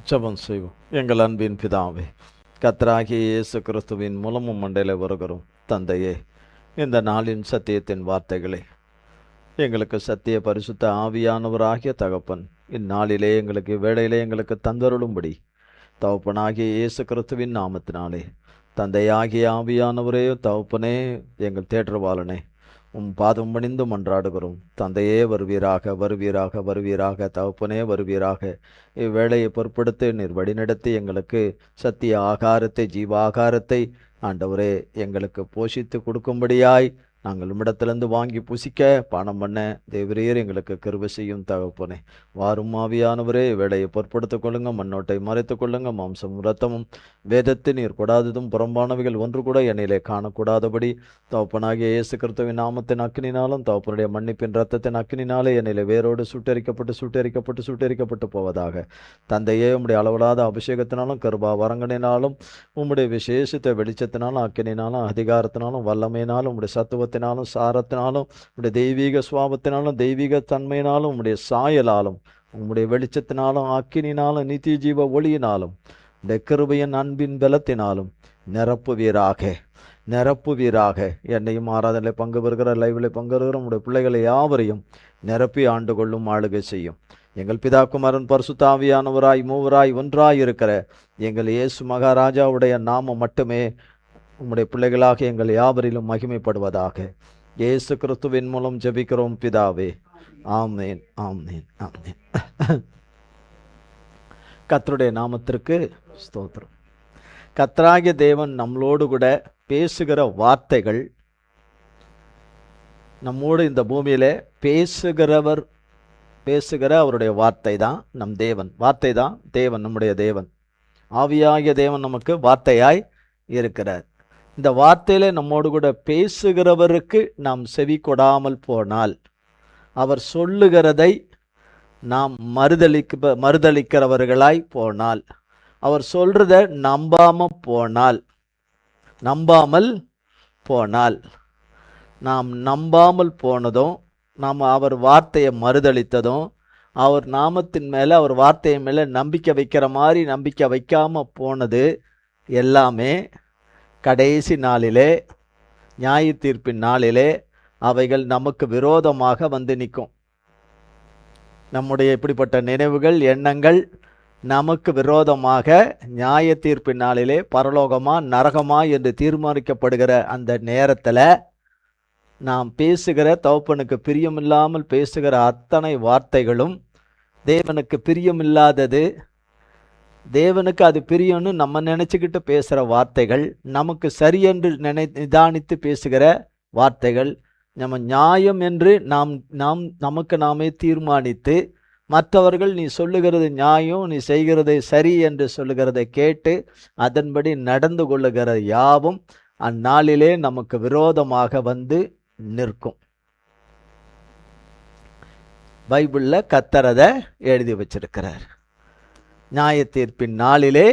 ஜெபம் செய்வோம். எங்கள் அன்பின் பிதாவே, கர்த்தராகிய இயேசு கிறிஸ்துவின் மூலமும் மண்டையில் வருகிறோம் தந்தையே, இந்த நாளின் சத்தியத்தின் வார்த்தைகளை எங்களுக்கு சத்திய பரிசுத்த ஆவியானவராகிய தகப்பன் இந்நாளிலே எங்களுக்கு வேளையிலே எங்களுக்கு தந்தருளும்படி தகப்பனாகிய இயேசு கிறிஸ்துவின் நாமத்தினாலே தந்தையாகிய ஆவியானவரே தகப்பனே எங்கள் தேற்றவாளனே பாதம் பணிந்து மன்றாடுகிறோம். தந்தையே வருவீராக, வருவீராக, வருவீராக, தகப்பனே வருவீராக. இவ்வேளையை பொறுப்படுத்தி நீர் வழிநடத்தி எங்களுக்கு சத்திய ஆகாரத்தை, ஜீவாகாரத்தை ஆண்டவரே எங்களுக்கு போஷித்து கொடுக்கும்படியாய் நாங்கள் உம்மிடத்திலிருந்து வாங்கி புசிக்க பானம் பண்ண தேவரீர் எங்களுக்கு கிருபை செய்யும் தகப்பனே. வாரும் ஆவியானவரே வேலையை பொறுப்படுத்திக் கொள்ளுங்க, மண்ணோட்டை மறைத்துக் கொள்ளுங்க. மாம்சம் ரத்தமும் வேதத்தை நீர் கொடாததும் புறம்பானவைகள் ஒன்று கூட என்னிலே காணக்கூடாதபடி தகப்பனாகிய இயேசு கிறிஸ்துவின் நாமத்தின் அக்கினினாலும் தகப்பனுடைய மன்னிப்பின் ரத்தத்தின் அக்கினினாலே என்னிலே வேரோடு சுட்டரிக்கப்பட்டு போவதாக. தந்தையே உம்முடைய அளவிலாத அபிஷேகத்தினாலும் கருபா வரங்கனினாலும் உம்முடைய விசேஷத்தை வெளிச்சத்தினாலும் அக்கினினாலும் அதிகாரத்தினாலும் வல்லமையினாலும் உம்முடைய சத்துவத்தினாலும் சாரத்தினாலும் உம்முடைய தெய்வீக சுவாபத்தினாலும் தெய்வீக தன்மையினாலும் உம்முடைய சாயலாலும் உம்முடைய வெளிச்சத்தினாலும் அக்கினினாலும் நித்திய ஜீவ ஒளியினாலும் உடைய கிருபையின் அன்பின் பலத்தினாலும் நிரப்புவீராக. என்னையும் ஆராதனை பங்கு பெறுகிற லைவில் பங்கு பெறுகிற உடைய பிள்ளைகளை யாவரையும் நிரப்பி ஆண்டு கொள்ளும் ஆளுகை செய்யும். எங்கள் பிதாகுமாரன் பரிசுத்த ஆவியானவராய் மூவராய் ஒன்றாய் இருக்கிற எங்கள் இயேசு மகாராஜாவுடைய நாமம் மட்டுமே உம்முடைய பிள்ளைகளாக எங்கள் யாவரிலும் மகிமைப்படுவதாக. இயேசு கிறிஸ்துவின் மூலம் ஜெபிக்கிறோம் பிதாவே. ஆமேன், ஆமேன், ஆமேன். கர்த்தருடைய நாமத்திற்கு ஸ்தோத்திரம். கர்த்தராகிய தேவன் நம்மளோடு கூட பேசுகிற வார்த்தைகள், நம்மோடு இந்த பூமியில பேசுகிற அவருடைய வார்த்தை தான் நம் தேவன். வார்த்தை தான் தேவன், நம்முடைய தேவன். ஆவியாகிய தேவன் நமக்கு வார்த்தையாய் இருக்கிறார். இந்த வார்த்தையில நம்மோடு கூட பேசுகிறவருக்கு நாம் செவி கொடாமல் போனால், அவர் சொல்லுகிறதை நாம் மறுதளிக்கிறவர்களாய் போனால், அவர் சொல்றத நம்பாமல் போனால் நாம் நம்பாமல் போனதும், நாம் அவர் வார்த்தையை மறுதளித்ததும், அவர் நாமத்தின் மேலே அவர் வார்த்தையை மேலே நம்பிக்கை வைக்கிற மாதிரி நம்பிக்கை வைக்காமல் போனது எல்லாமே கடைசி நாளிலே, நியாய தீர்ப்பின் நாளிலே அவைகள் நமக்கு விரோதமாக வந்து நிற்கும். நம்முடைய இப்படிப்பட்ட நினைவுகள், எண்ணங்கள் நமக்கு விரோதமாக நியாய தீர்ப்பின் நாளிலே பரலோகமா நரகமா என்று தீர்மானிக்கப்படுகிற அந்த நேரத்தில் நாம் பேசுகிற, தகப்பனுக்கு பிரியமில்லாமல் பேசுகிற அத்தனை வார்த்தைகளும் தேவனுக்கு பிரியமில்லாதது. தேவனுக்கு அது பிரியம்னு நம்ம நினச்சிக்கிட்டு பேசுகிற வார்த்தைகள், நமக்கு சரியென்று நிதானித்து பேசுகிற வார்த்தைகள், நம்ம நியாயம் என்று நமக்கு நாமே தீர்மானித்து, மற்றவர்கள் நீ சொல்லுகிறது நியாயம், நீ செய்கிறதை சரி என்று சொல்லுகிறதை கேட்டு அதன்படி நடந்து கொள்ளுகிற யாவும் அந்நாளிலே நமக்கு விரோதமாக வந்து நிற்கும். பைபிளில் கர்த்தர் எழுதி வச்சிருக்கிறார். நியாய தீர்ப்பின் நாளிலே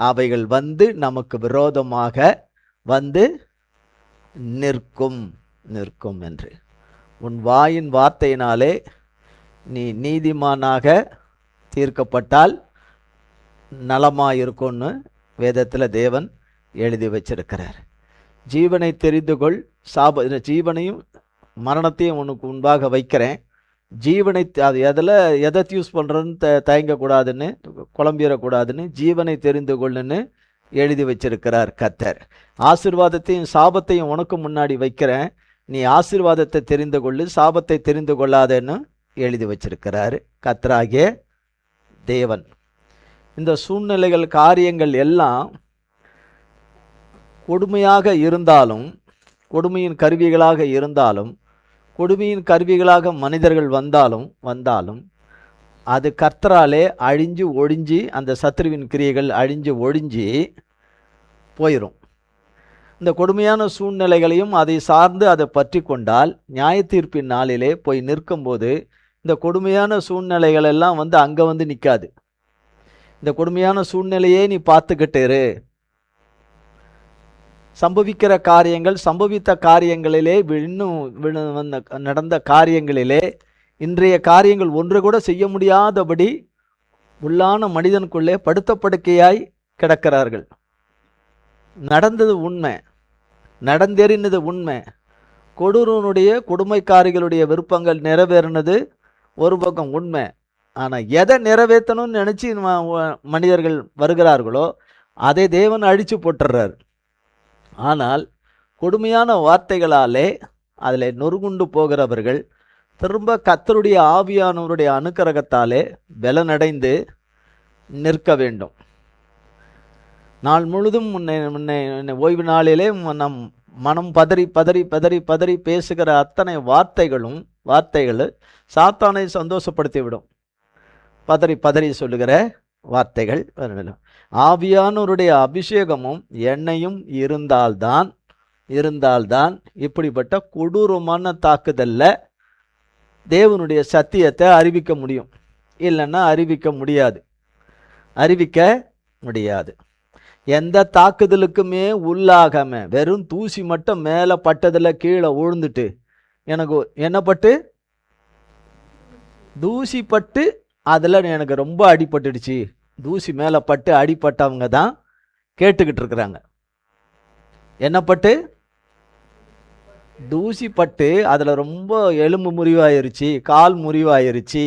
அவைகள் வந்து நமக்கு விரோதமாக வந்து நிற்கும் என்று. உன் வாயின் வார்த்தையினாலே நீ நீதிமானாக தீர்க்கப்பட்டால் நலமாயிருக்கும்னு வேதத்தில் தேவன் எழுதி வச்சிருக்கிறார். ஜீவனை தெரிந்து கொள், ஜீவனையும் மரணத்தையும் உனக்கு முன்பாக வைக்கிறேன். ஜீவனை அது எதை யூஸ் பண்ணுறதுன்னு தயங்கக்கூடாதுன்னு, குழம்பிடக்கூடாதுன்னு ஜீவனை தெரிந்து கொள்ளுன்னு எழுதி வச்சிருக்கிறார் கர்த்தர். ஆசீர்வாதத்தையும் சாபத்தையும் உனக்கு முன்னாடி வைக்கிறேன், நீ ஆசீர்வாதத்தை தெரிந்து கொள்ளு, சாபத்தை தெரிந்து கொள்ளாதேன்னு எழுதி வச்சிருக்கிறாரு கர்த்தராகிய தேவன். இந்த சூழ்நிலைகள், காரியங்கள் எல்லாம் கொடுமையாக இருந்தாலும், கொடுமையின் கருவிகளாக இருந்தாலும், கொடுமையின் கருவிகளாக மனிதர்கள் வந்தாலும் அது கர்த்தராலே அழிஞ்சு ஒழிஞ்சு, அந்த சத்ருவின் கிரியைகள் அழிஞ்சு ஒழிஞ்சு போயிடும். இந்த கொடுமையான சூழ்நிலைகளையும் அதை சார்ந்து அதை பற்றி கொண்டால் நியாய தீர்ப்பின் நாளிலே போய் நிற்கும்போது இந்த கொடுமையான சூழ்நிலைகள் எல்லாம் வந்து அங்கே வந்து நிற்காது. இந்த கொடுமையான சூழ்நிலையே நீ பார்த்துக்கிட்டு இரு. சம்பவிக்கிற காரியங்கள், சம்பவித்த காரியங்களிலே, இன்னும் நடந்த காரியங்களிலே, இன்றைய காரியங்கள் ஒன்று கூட செய்ய முடியாதபடி உள்ளான மனிதனுக்குள்ளே படுத்த படுக்கையாய் கிடக்கிறார்கள். நடந்தது உண்மை, நடந்தேறினது உண்மை. கொடூரனுடைய கொடுமைக்காரிகளுடைய விருப்பங்கள் நிறைவேறினது ஒரு பக்கம் உண்மை. ஆனால் எதை நிறைவேற்றணும்னு நினச்சி மனிதர்கள் வருகிறார்களோ அதை தேவன் அழித்து போட்டுறார். ஆனால் கொடுமையான வார்த்தைகளாலே அதில் நொறுகுண்டு போகிறவர்கள் திரும்ப கர்த்தருடைய ஆவியானவருடைய அனுக்கிரகத்தாலே பலனடைந்து நிற்க வேண்டும். நாள் முழுதும் முன்னை ஓய்வு நாளிலே நம் மனம் பதறி பதறி பதறி பதறி பேசுகிற அத்தனை வார்த்தைகள் சாத்தானை சந்தோஷப்படுத்திவிடும். பதறி பதறி சொல்லுகிற வார்த்தைகள். ஆவியானவருடைய அபிஷேகமும் எண்ணெயும் இருந்தால்தான் இப்படிப்பட்ட கொடூரமான தாக்குதல்ல தேவனுடைய சத்தியத்தை அறிவிக்க முடியும். இல்லைன்னா அறிவிக்க முடியாது. எந்த தாக்குதலுக்குமே உள்ளாகாம வெறும் தூசி மட்டும் மேலே பட்டதில் கீழே விழுந்துட்டு எனக்கு என்ன பட்டு தூசி பட்டு அதில் எனக்கு ரொம்ப அடிபட்டுடுச்சு, தூசி மேலே பட்டு அடிப்பட்டவங்க தான் கேட்டுக்கிட்டு இருக்கிறாங்க. என்ன பட்டு? தூசி பட்டு அதில் ரொம்ப எலும்பு முறிவாயிருச்சு, கால் முறிவாயிருச்சு,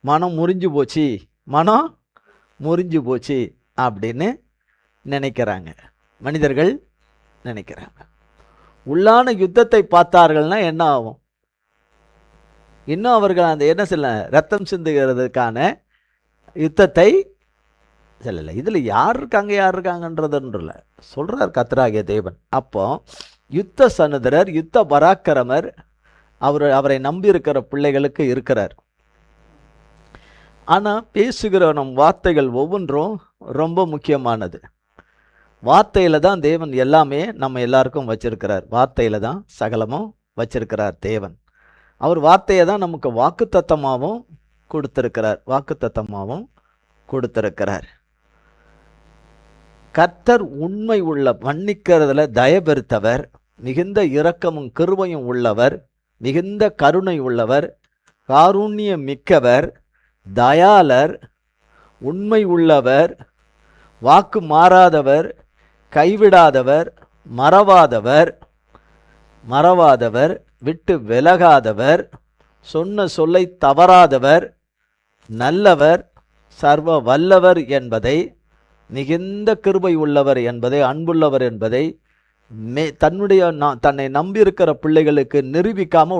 மனம் முறிஞ்சு போச்சு அப்படின்னு நினைக்கிறாங்க, மனிதர்கள் நினைக்கிறாங்க. உள்ளான யுத்தத்தை பார்த்தார்கள்னா என்ன ஆகும்? இன்னும் அவர்கள் அந்த என்ன சொல்ல ரத்தம் சிந்துகிறதுக்கான யுத்தத்தை சொல்லலை. இதில் யார் இருக்காங்கன்றதுன்றல சொல்றார் கர்த்தராகிய தேவன். அப்போ யுத்த சனுதரர், யுத்த பராக்கிரமர் அவரை நம்பி இருக்கிற பிள்ளைகளுக்கு இருக்கிறார். ஆனால் பேசுகிற நம் வார்த்தைகள் ஒவ்வொன்றும் ரொம்ப முக்கியமானது. வார்த்தையில் தான் தேவன் எல்லாமே நம்ம எல்லாருக்கும் வச்சிருக்கிறார். வார்த்தையில் தான் சகலமும் வச்சிருக்கிறார் தேவன். அவர் வார்த்தையை தான் நமக்கு வாக்குத்தத்தமாகவும் கொடுத்திருக்கிறார். கர்த்தர் உண்மை உள்ள மன்னிக்கிறதுல தயபெருத்தவர், மிகுந்த இரக்கமும் கிருபையும் உள்ளவர், மிகுந்த கருணை உள்ளவர், காருண்யம் மிக்கவர், தயாளர், உண்மை உள்ளவர், வாக்கு மாறாதவர், கைவிடாதவர், மறவாதவர், விட்டு விலகாதவர், சொன்ன சொல்லை தவறாதவர், நல்லவர், சர்வ வல்லவர் என்பதை, மிகுந்த கிருபை உள்ளவர் என்பதை, அன்புள்ளவர் என்பதை தன்னை நம்பியிருக்கிற பிள்ளைகளுக்கு நிரூபிக்காம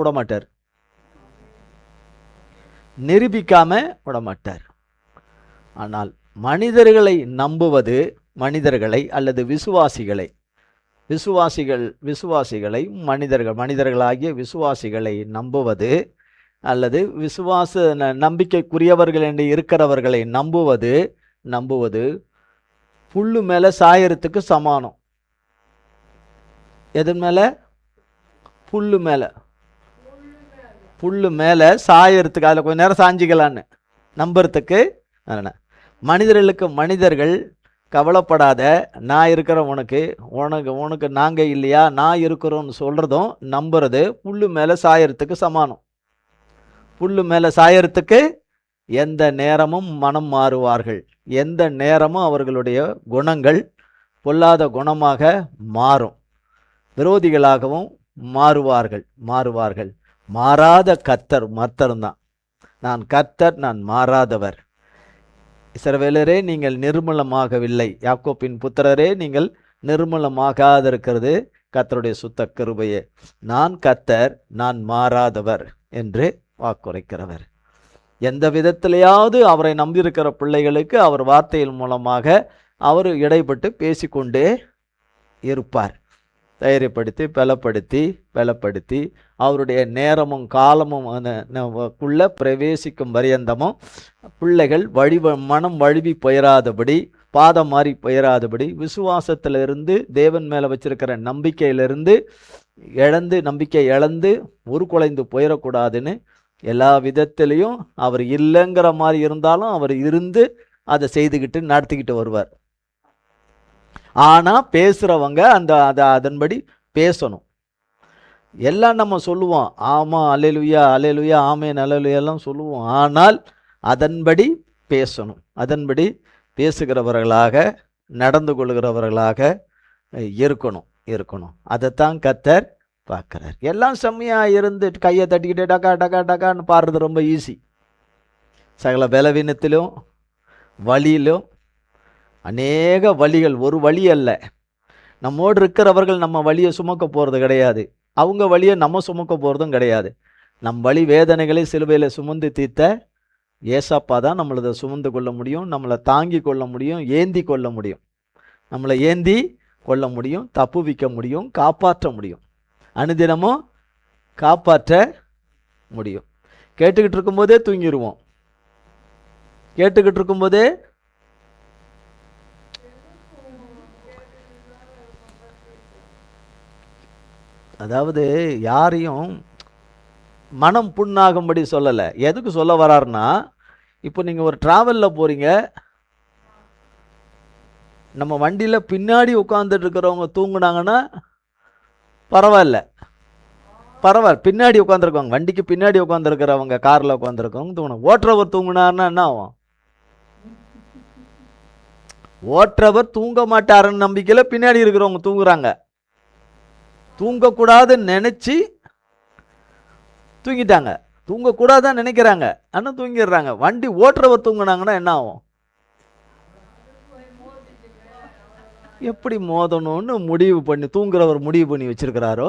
விடமாட்டார். ஆனால் மனிதர்களை நம்புவது, மனிதர்களை அல்லது விசுவாசிகளை மனிதர்களாகிய விசுவாசிகளை நம்புவது அல்லது நம்பிக்கைக்குரியவர்கள் என்று இருக்கிறவர்களை நம்புவது புல்லு மேலே சாயறதுக்கு சமானம். எதன் மேலே? புல்லு மேலே சாயறதுக்கு, அதில் கொஞ்ச நேரம் சாஞ்சிக்கலான்னு நம்புறதுக்கு. மனிதர்கள் கவலைப்படாத, நான் இருக்கிற உனக்கு நாங்கள் இல்லையா, நான் இருக்கிறோன்னு சொல்கிறதும் நம்புறது புல்லு மேலே சாயறதுக்கு சமானம். புல்லு மேலே சாயறதுக்கு எந்த நேரமும் மனம் மாறுவார்கள், எந்த நேரமும் அவர்களுடைய குணங்கள் பொல்லாத குணமாக மாறும், விரோதிகளாகவும் மாறுவார்கள். மாறாத கர்த்தர் மாத்திரம்தான். நான் கர்த்தர், நான் மாறாதவர். இஸ்ரவேலரே நீங்கள் நிர்மூலமாகவில்லை, யாக்கோப்பின் புத்திரரே நீங்கள் நிர்மூலமாகாதிருக்கிறது கர்த்தருடைய சுத்த கிருபையே. நான் கர்த்தர், நான் மாறாதவர் என்று வாக்குரைக்கிறவர். எந்த விதத்திலேயாவது அவரை நம்பியிருக்கிற பிள்ளைகளுக்கு அவர் வார்த்தையின் மூலமாக அவர் இடைப்பட்டு பேசிக்கொண்டே இருப்பார். தைரியப்படுத்தி பலப்படுத்தி அவருடைய நேரமும் காலமும் குள்ள பிரவேசிக்கும் பரியந்தமும் பிள்ளைகள் மனம் வழுவி போயிடாதபடி, பாதம் மாறி போயிடாதபடி, விசுவாசத்திலிருந்து தேவன் மேலே வச்சிருக்கிற நம்பிக்கை இழந்து உருக்குலைந்து போயிடக்கூடாதுன்னு எல்லா விதத்திலையும் அவர் இல்லைங்கிற மாதிரி இருந்தாலும் அவர் இருந்து அதை செய்துக்கிட்டு நடத்திக்கிட்டு வருவார். ஆனால் பேசுகிறவங்க அதன்படி பேசணும். எல்லாம் நம்ம சொல்லுவோம், ஆமாம் அல்லேலூயா அல்லேலூயா ஆமேன் அல்லேலூயா எல்லாம் சொல்லுவோம். ஆனால் அதன்படி பேசணும். அதன்படி பேசுகிறவர்களாக நடந்து கொள்கிறவர்களாக இருக்கணும். அதைத்தான் கர்த்தர் பார்க்கிறார். எல்லாம் செம்மையாக இருந்து கையை தட்டிக்கிட்டு டக்கா டக்கா டக்கான்னு பாடுறது ரொம்ப ஈஸி. சகல பலவீனத்திலும் வழியிலும் அநேக வழிகள், ஒரு வழி அல்ல. நம்மோடு இருக்கிறவர்கள் நம்ம வழியை சுமக்க போகிறது கிடையாது, அவங்க வழியை நம்ம சுமக்க போகிறதும் கிடையாது. நம் வழி வேதனைகளை சிலுவையில் சுமந்து தீர்த்த ஏசப்பா தான் நம்மளதை சுமந்து கொள்ள முடியும், நம்மளை தாங்கி கொள்ள முடியும், ஏந்தி கொள்ள முடியும். நம்மளை ஏந்தி கொள்ள முடியும், தப்புவிக்க முடியும், காப்பாற்ற முடியும், அனுதினமும் காப்பாற்ற முடியும். கேட்டுக்கிட்டு இருக்கும்போதே தூங்கிடுவோம். கேட்டுக்கிட்டு இருக்கும்போதே அதாவது யாரையும் மனம் புண்ணாகும்படி சொல்லலை. எதுக்கு சொல்ல வராருன்னா, இப்போ நீங்கள் ஒரு ட்ராவலில் போகிறீங்க, நம்ம வண்டியில் பின்னாடி உட்காந்துட்டு இருக்கிறவங்க தூங்குனாங்கன்னா பரவாயில்ல, பின்னாடி உட்காந்துருக்கவங்க, வண்டிக்கு பின்னாடி உட்காந்துருக்கிறவங்க, காரில் உட்காந்துருக்கவங்க தூங்கணும். ஓட்டுறவர் தூங்கினார்னா என்ன ஆகும்? ஓட்டுறவர் தூங்க மாட்டாருன்னு நம்பிக்கையில் பின்னாடி இருக்கிறவங்க தூங்குறாங்க. தூங்கக்கூடாதுன்னு நினச்சி தூங்கிட்டாங்க, தூங்கக்கூடாதுன்னு நினைக்கிறாங்க, ஆனால் தூங்கிடுறாங்க. வண்டி ஓட்டுறவர் தூங்கினாங்கன்னா என்ன ஆகும்? எப்படி மோதணும்னு முடிவு பண்ணி தூங்குறவர் முடிவு பண்ணி வச்சிருக்கிறாரோ,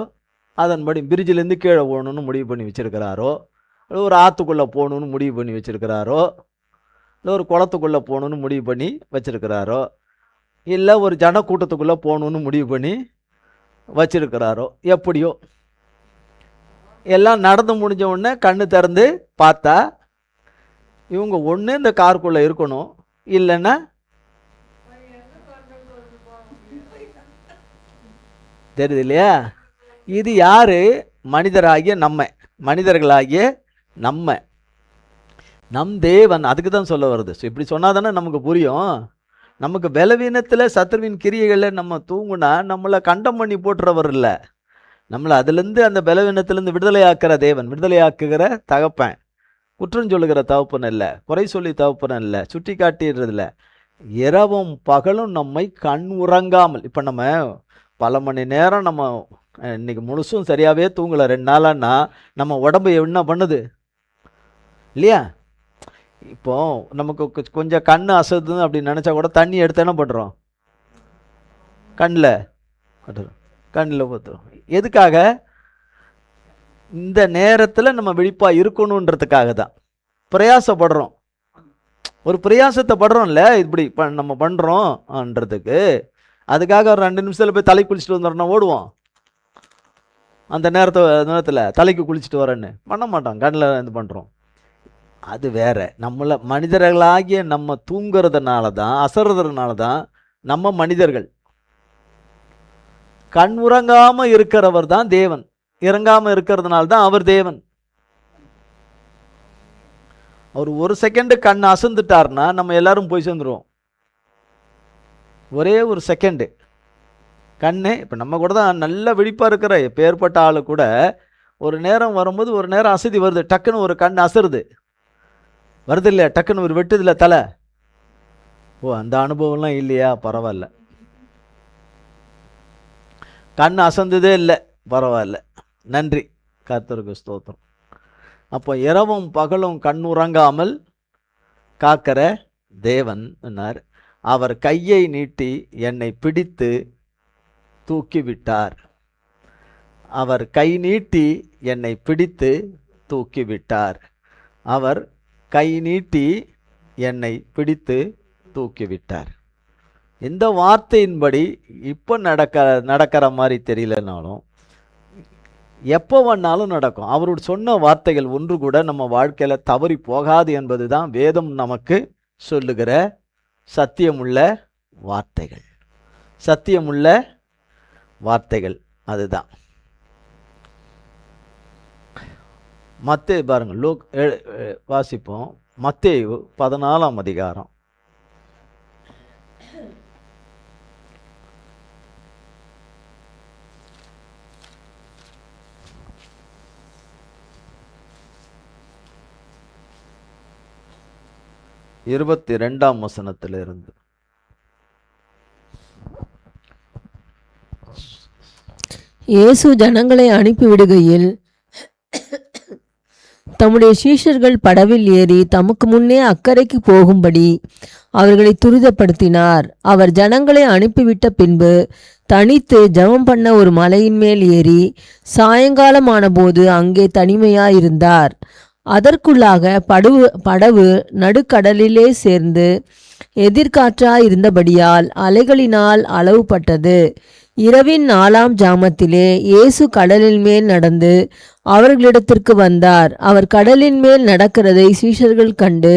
அதன்படி பிரிட்ஜிலேருந்து கீழே போகணுன்னு முடிவு பண்ணி வச்சிருக்கிறாரோ, ஒரு ஆற்றுக்குள்ளே போகணுன்னு முடிவு பண்ணி வச்சிருக்கிறாரோ, இல்லை ஒரு குளத்துக்குள்ளே போகணுன்னு முடிவு பண்ணி வச்சிருக்கிறாரோ, இல்லை ஒரு ஜனக்கூட்டத்துக்குள்ளே போகணுன்னு முடிவு பண்ணி வச்சிருக்கிறாரோ, எப்படியோ எல்லாம் நடந்து முடிஞ்ச உடனே கண்ணு திறந்து பார்த்தா இவங்க ஒன்று இந்த காருக்குள்ளே இருக்கணும், இல்லைன்னா தெரியுது இல்லையா? இது யாரு? மனிதராகிய மனிதர்களாகிய நம் தேவன். அதுக்கு தான் சொல்ல வருது. இப்படி சொன்னால் தானே நமக்கு புரியும். நமக்கு பலவீனத்தில் சத்துருவின் கிரியைகளில் நம்ம தூங்குனா நம்மளை கண்டம் பண்ணி போட்டுறவர் இல்லை, நம்மளை அதுலேருந்து அந்த பலவீனத்திலேருந்து விடுதலையாக்குற தேவன், விடுதலையாக்குகிற தகப்பன். குற்றம் சொல்லுகிற தகப்பன் இல்லை, குறை சொல்லி தகப்பன் இல்லை, சுட்டி காட்டிடுறதில்ல. இரவும் பகலும் நம்மை கண் உறங்காமல், இப்போ நம்ம பல மணி நேரம் நம்ம இன்னைக்கு முழுசும் சரியாகவே தூங்கலை 2 நாளான்னா நம்ம உடம்பு என்ன பண்ணுது இல்லையா? இப்போ நமக்கு கொஞ்சம் கண் அசதுன்னு அப்படி நினச்சா கூட தண்ணி எடுத்து என்ன பண்ணுறோம்? கண்ணில் ஊற்றுறோம். எதுக்காக? இந்த நேரத்தில் நம்ம விழிப்பாக இருக்கணுன்றதுக்காக தான் பிரயாசப்படுறோம். ஒரு பிரயாசத்தை படுறோம்ல, இப்படி நம்ம பண்ணுறோம்ன்றதுக்கு. அதுக்காக ஒரு 2 நிமிஷத்தில் போய் தலை குளிச்சுட்டு வந்துடுறோம்னா ஓடுவோம். அந்த நேரத்தில் தலைக்கு குளிச்சுட்டு வரேன்னு பண்ண மாட்டோம், கண்ணில் இது பண்ணுறோம். அது வேற. நம்மளை மனிதர்களாகிய நம்ம தூங்குறதுனால தான், அசறதுனால தான் நம்ம மனிதர்கள். கண் உறங்காம இருக்கிறவர் தான் தேவன், இறங்காம இருக்கிறதுனால தான் அவர் தேவன். அவர் ஒரு செகண்ட் கண் அசந்துட்டார்னா நம்ம எல்லாரும் போய் சேர்ந்துருவோம். ஒரே ஒரு செகண்டு கண்ணு. இப்போ நம்ம கூட தான் நல்ல விழிப்பாக இருக்கிற பேர்பட்ட ஆளு கூட ஒரு நேரம் வரும்போது ஒரு நேரம் அசதி வருது, டக்குன்னு ஒரு கண் அசருது வருது இல்லையா? டக்குன்னு ஒரு வெட்டுதில்ல தலை. ஓ, அந்த அனுபவம்லாம் இல்லையா? பரவாயில்ல, கண் அசந்ததே இல்லை, பரவாயில்ல, நன்றி, கர்த்தருக்கு ஸ்தோத்திரம். அப்போ இரவும் பகலும் கண் உறங்காமல் காக்கிற தேவன் என்னார், அவர் கையை நீட்டி என்னை பிடித்து தூக்கிவிட்டார். அவர் கை நீட்டி என்னை பிடித்து தூக்கிவிட்டார். அவர் கை நீட்டி என்னை பிடித்து தூக்கிவிட்டார். இந்த வார்த்தையின்படி இப்போ நடக்கிற மாதிரி தெரியலனாலும் எப்போ வேணாலும் நடக்கும். அவரோட சொன்ன வார்த்தைகள் ஒன்று கூட நம்ம வாழ்க்கையில் தவறி போகாது என்பது தான் வேதம் நமக்கு சொல்லுகிற சத்தியமுள்ள வார்த்தைகள். சத்தியமுள்ள வார்த்தைகள் அதுதான். மத்தேயு பாருங்கள், வாசிப்போம். மத்தேயு 14ஆம் அதிகாரம். 22ஆம் வசனத்திலிருந்து. இயேசு ஜனங்களை அனுப்பிவிடுகையில் தம்முடைய சீஷர்கள் படவில் ஏறி தமக்கு முன்னே அக்கறைக்கு போகும்படி அவர்களை துரிதப்படுத்தினார். அவர் ஜனங்களை அனுப்பிவிட்ட பின்பு தனித்து ஜெபம் பண்ண ஒரு மலையின் மேல் ஏறி சாயங்காலமான போது அங்கே தனிமையாயிருந்தார். அதற்குள்ளாக படவு நடுக்கடலிலே சேர்ந்து எதிர்காற்றாயிருந்தபடியால் அலைகளினால் அளவுபட்டது. இரவின் 4ஆம் ஜாமத்திலே இயேசு கடலின் மேல் நடந்து அவர்களிடத்திற்கு வந்தார். அவர் கடலின் மேல் நடக்கிறதை சீஷர்கள் கண்டு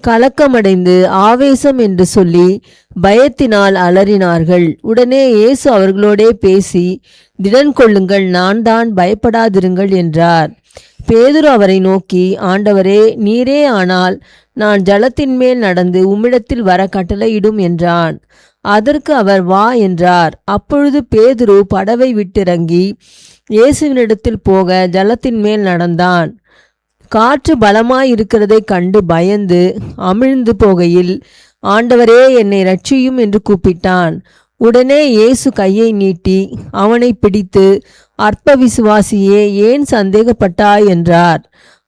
கலக்கமடைந்து ஆவேசம் என்று சொல்லி பயத்தினால் அலறினார்கள். உடனே இயேசு அவர்களோடே பேசி, திடன் கொள்ளுங்கள், நான் தான், பயப்படாதிருங்கள் என்றார். பேதுரு அவரை நோக்கி, ஆண்டவரே, நீரே ஆனால் நான் ஜலத்தின் மேல் நடந்து உம்மிடத்தில் வர கட்டளையிடும் என்றான். அதற்கு அவர், வா என்றார். அப்பொழுது பேதுரு படவை விட்டிறங்கி இயேசுவினிடத்தில் போக ஜலத்தின் மேல் நடந்தான். காற்று பலமாயிருக்கிறதை கண்டு பயந்து அமிழ்ந்து போகையில், ஆண்டவரே, என்னை இரட்சியும் என்று கூப்பிட்டான். உடனே இயேசு கையை நீட்டி அவனை பிடித்து, அற்ப விசுவாசியே, ஏன் சந்தேகப்பட்டாய் என்றார்.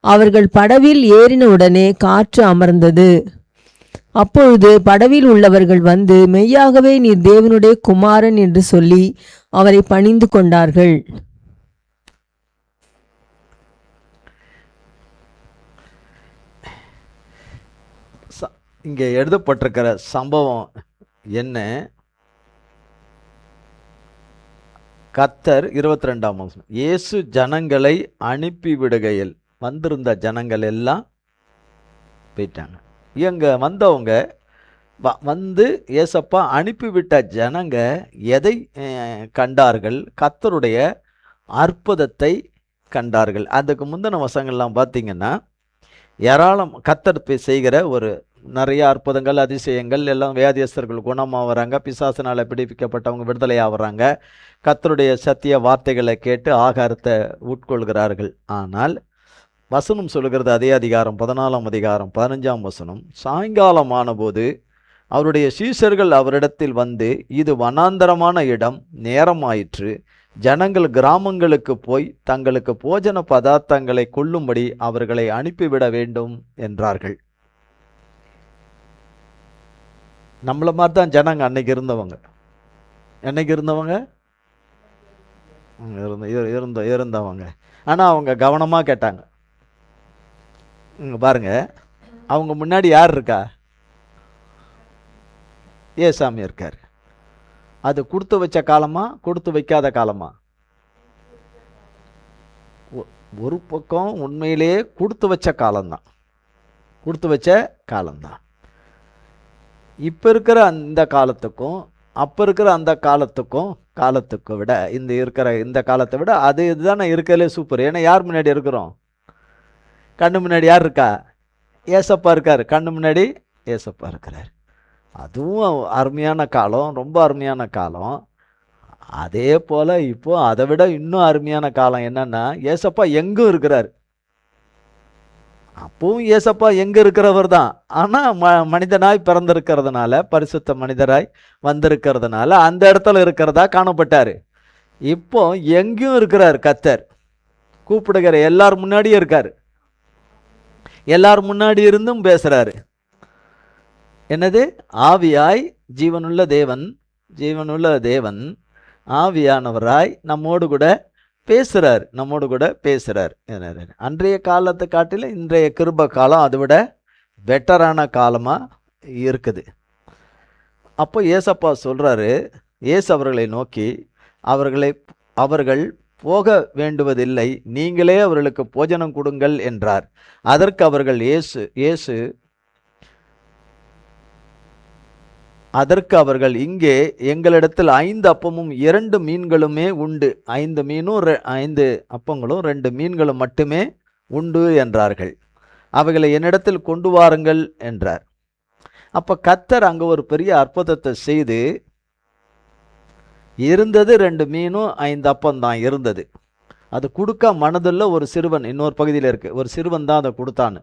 அவர்கள் படவில் ஏறின உடனே காற்று அமர்ந்தது. அப்பொழுது படவில் உள்ளவர்கள் வந்து, மெய்யாகவே நீர் தேவனுடைய குமாரன் என்று சொல்லி அவரை பணிந்து கொண்டார்கள். இங்கே எழுதப்பட்டிருக்கிற சம்பவம் என்ன? கர்த்தர் 22ஆம் வசனம், இயேசு ஜனங்களை அனுப்பிவிடுகையில், வந்திருந்த ஜனங்கள் எல்லாம் போயிட்டாங்க. இங்க வந்தவங்க வந்து ஏசப்பா அனுப்பிவிட்ட ஜனங்க எதை கண்டார்கள்? கர்த்தருடைய அற்புதத்தை கண்டார்கள். அதுக்கு முந்தின வசங்கள்லாம் பார்த்தீங்கன்னா, ஏராளம் கர்த்தர் செய்கிற ஒரு நிறைய அற்புதங்கள், அதிசயங்கள், எல்லாம் வியாதியஸ்தர்கள் குணமாகறாங்க, பிசாசினால் பிடிப்பிக்கப்பட்டவங்க விடுதலை ஆகிறாங்க, கர்த்தருடைய சத்திய வார்த்தைகளை கேட்டு ஆகாரத்தை உட்கொள்கிறார்கள். ஆனால் வசனம் சொல்லுகிறது, அதே அதிகாரம் 14ஆம் அதிகாரம் 15ஆம் வசனம், சாயங்காலமான போது அவருடைய சீஷர்கள் அவரிடத்தில் வந்து, இது வனாந்தரமான இடம், நேரமாயிற்று, ஜனங்கள் கிராமங்களுக்கு போய் தங்களுக்கு போஜன பதார்த்தங்களை கொள்ளும்படி அவர்களை அனுப்பிவிட வேண்டும் என்றார்கள். நம்மள மாதிரி தான் ஜனங்க அன்னைக்கு இருந்தவங்க. என்னைக்கு இருந்தவங்க? இருந்தவங்க. ஆனால் அவங்க கவனமாக கேட்டாங்க. பாருங்க, அவங்க முன்னாடி யார் இருக்கா? ஏசாமி இருக்கார். அது கொடுத்து வச்ச காலமா, கொடுத்து வைக்காத காலமா? ஒரு பக்கம் உண்மையிலேயே கொடுத்து வச்ச காலம்தான், கொடுத்து வச்ச காலம்தான். இப்போ இருக்கிற அந்த காலத்துக்கும் அப்போ இருக்கிற அந்த காலத்துக்கு விட இந்த காலத்தை விட அது இதுதானே இருக்கிறதுலே சூப்பர். ஏன்னா யார் முன்னாடி இருக்கிறோம்? கண்ணு முன்னாடி யார் இருக்கா? ஏசப்பா இருக்கார். கண்ணு முன்னாடி ஏசப்பா இருக்கிறார். அதுவும் அருமையான காலம், ரொம்ப அருமையான காலம். அதே போல் இப்போ அதை விட இன்னும் அருமையான காலம் என்னன்னா, ஏசப்பா எங்கும் இருக்கிறார். அப்பவும் ஏசப்பா எங்க இருக்கிறவர் தான். ஆனால் மனிதனாய் பிறந்திருக்கிறதுனால, பரிசுத்த மனிதராய் வந்திருக்கிறதுனால அந்த இடத்துல இருக்கிறதா காணப்பட்டார். இப்போ எங்கேயும் இருக்கிறார் கர்த்தர். கூப்பிடுகிற எல்லார் முன்னாடியும் இருக்கார். எல்லார் முன்னாடி இருந்தும் பேசுறாரு. என்னது? ஆவியாய் ஜீவனுள்ள தேவன் ஆவியானவராய் நம்மோடு கூட பேசுறார். அன்றைய காலத்தை காட்டிலும் இன்றைய கிருப காலம் அதை விட பெட்டரான காலமா இருக்குது. அப்போ ஏசப்பா சொல்றாரு, இயேசு அவர்களை நோக்கி, அவர்கள் போக வேண்டுவதில்லை, நீங்களே அவர்களுக்கு போஜனம் கொடுங்கள் என்றார். அதற்கு அவர்கள் இங்கே எங்களிடத்தில் 5 அப்பமும் 2 மீன்களுமே உண்டு, 5 மீனும் 5 அப்பங்களும் 2 மீன்களும் மட்டுமே உண்டு என்றார்கள். அவைகளை என்னிடத்தில் கொண்டு வாருங்கள் என்றார். அப்போ கர்த்தர் அங்கே ஒரு பெரிய அற்புதத்தை செய்து, இருந்தது 2 மீனும் 5 அப்பந்தான் இருந்தது. அது கொடுக்க மனதுள்ள ஒரு சிறுவன், இன்னொரு பகுதியில் இருக்கு, ஒரு சிறுவன் தான் அதை கொடுத்தான்னு.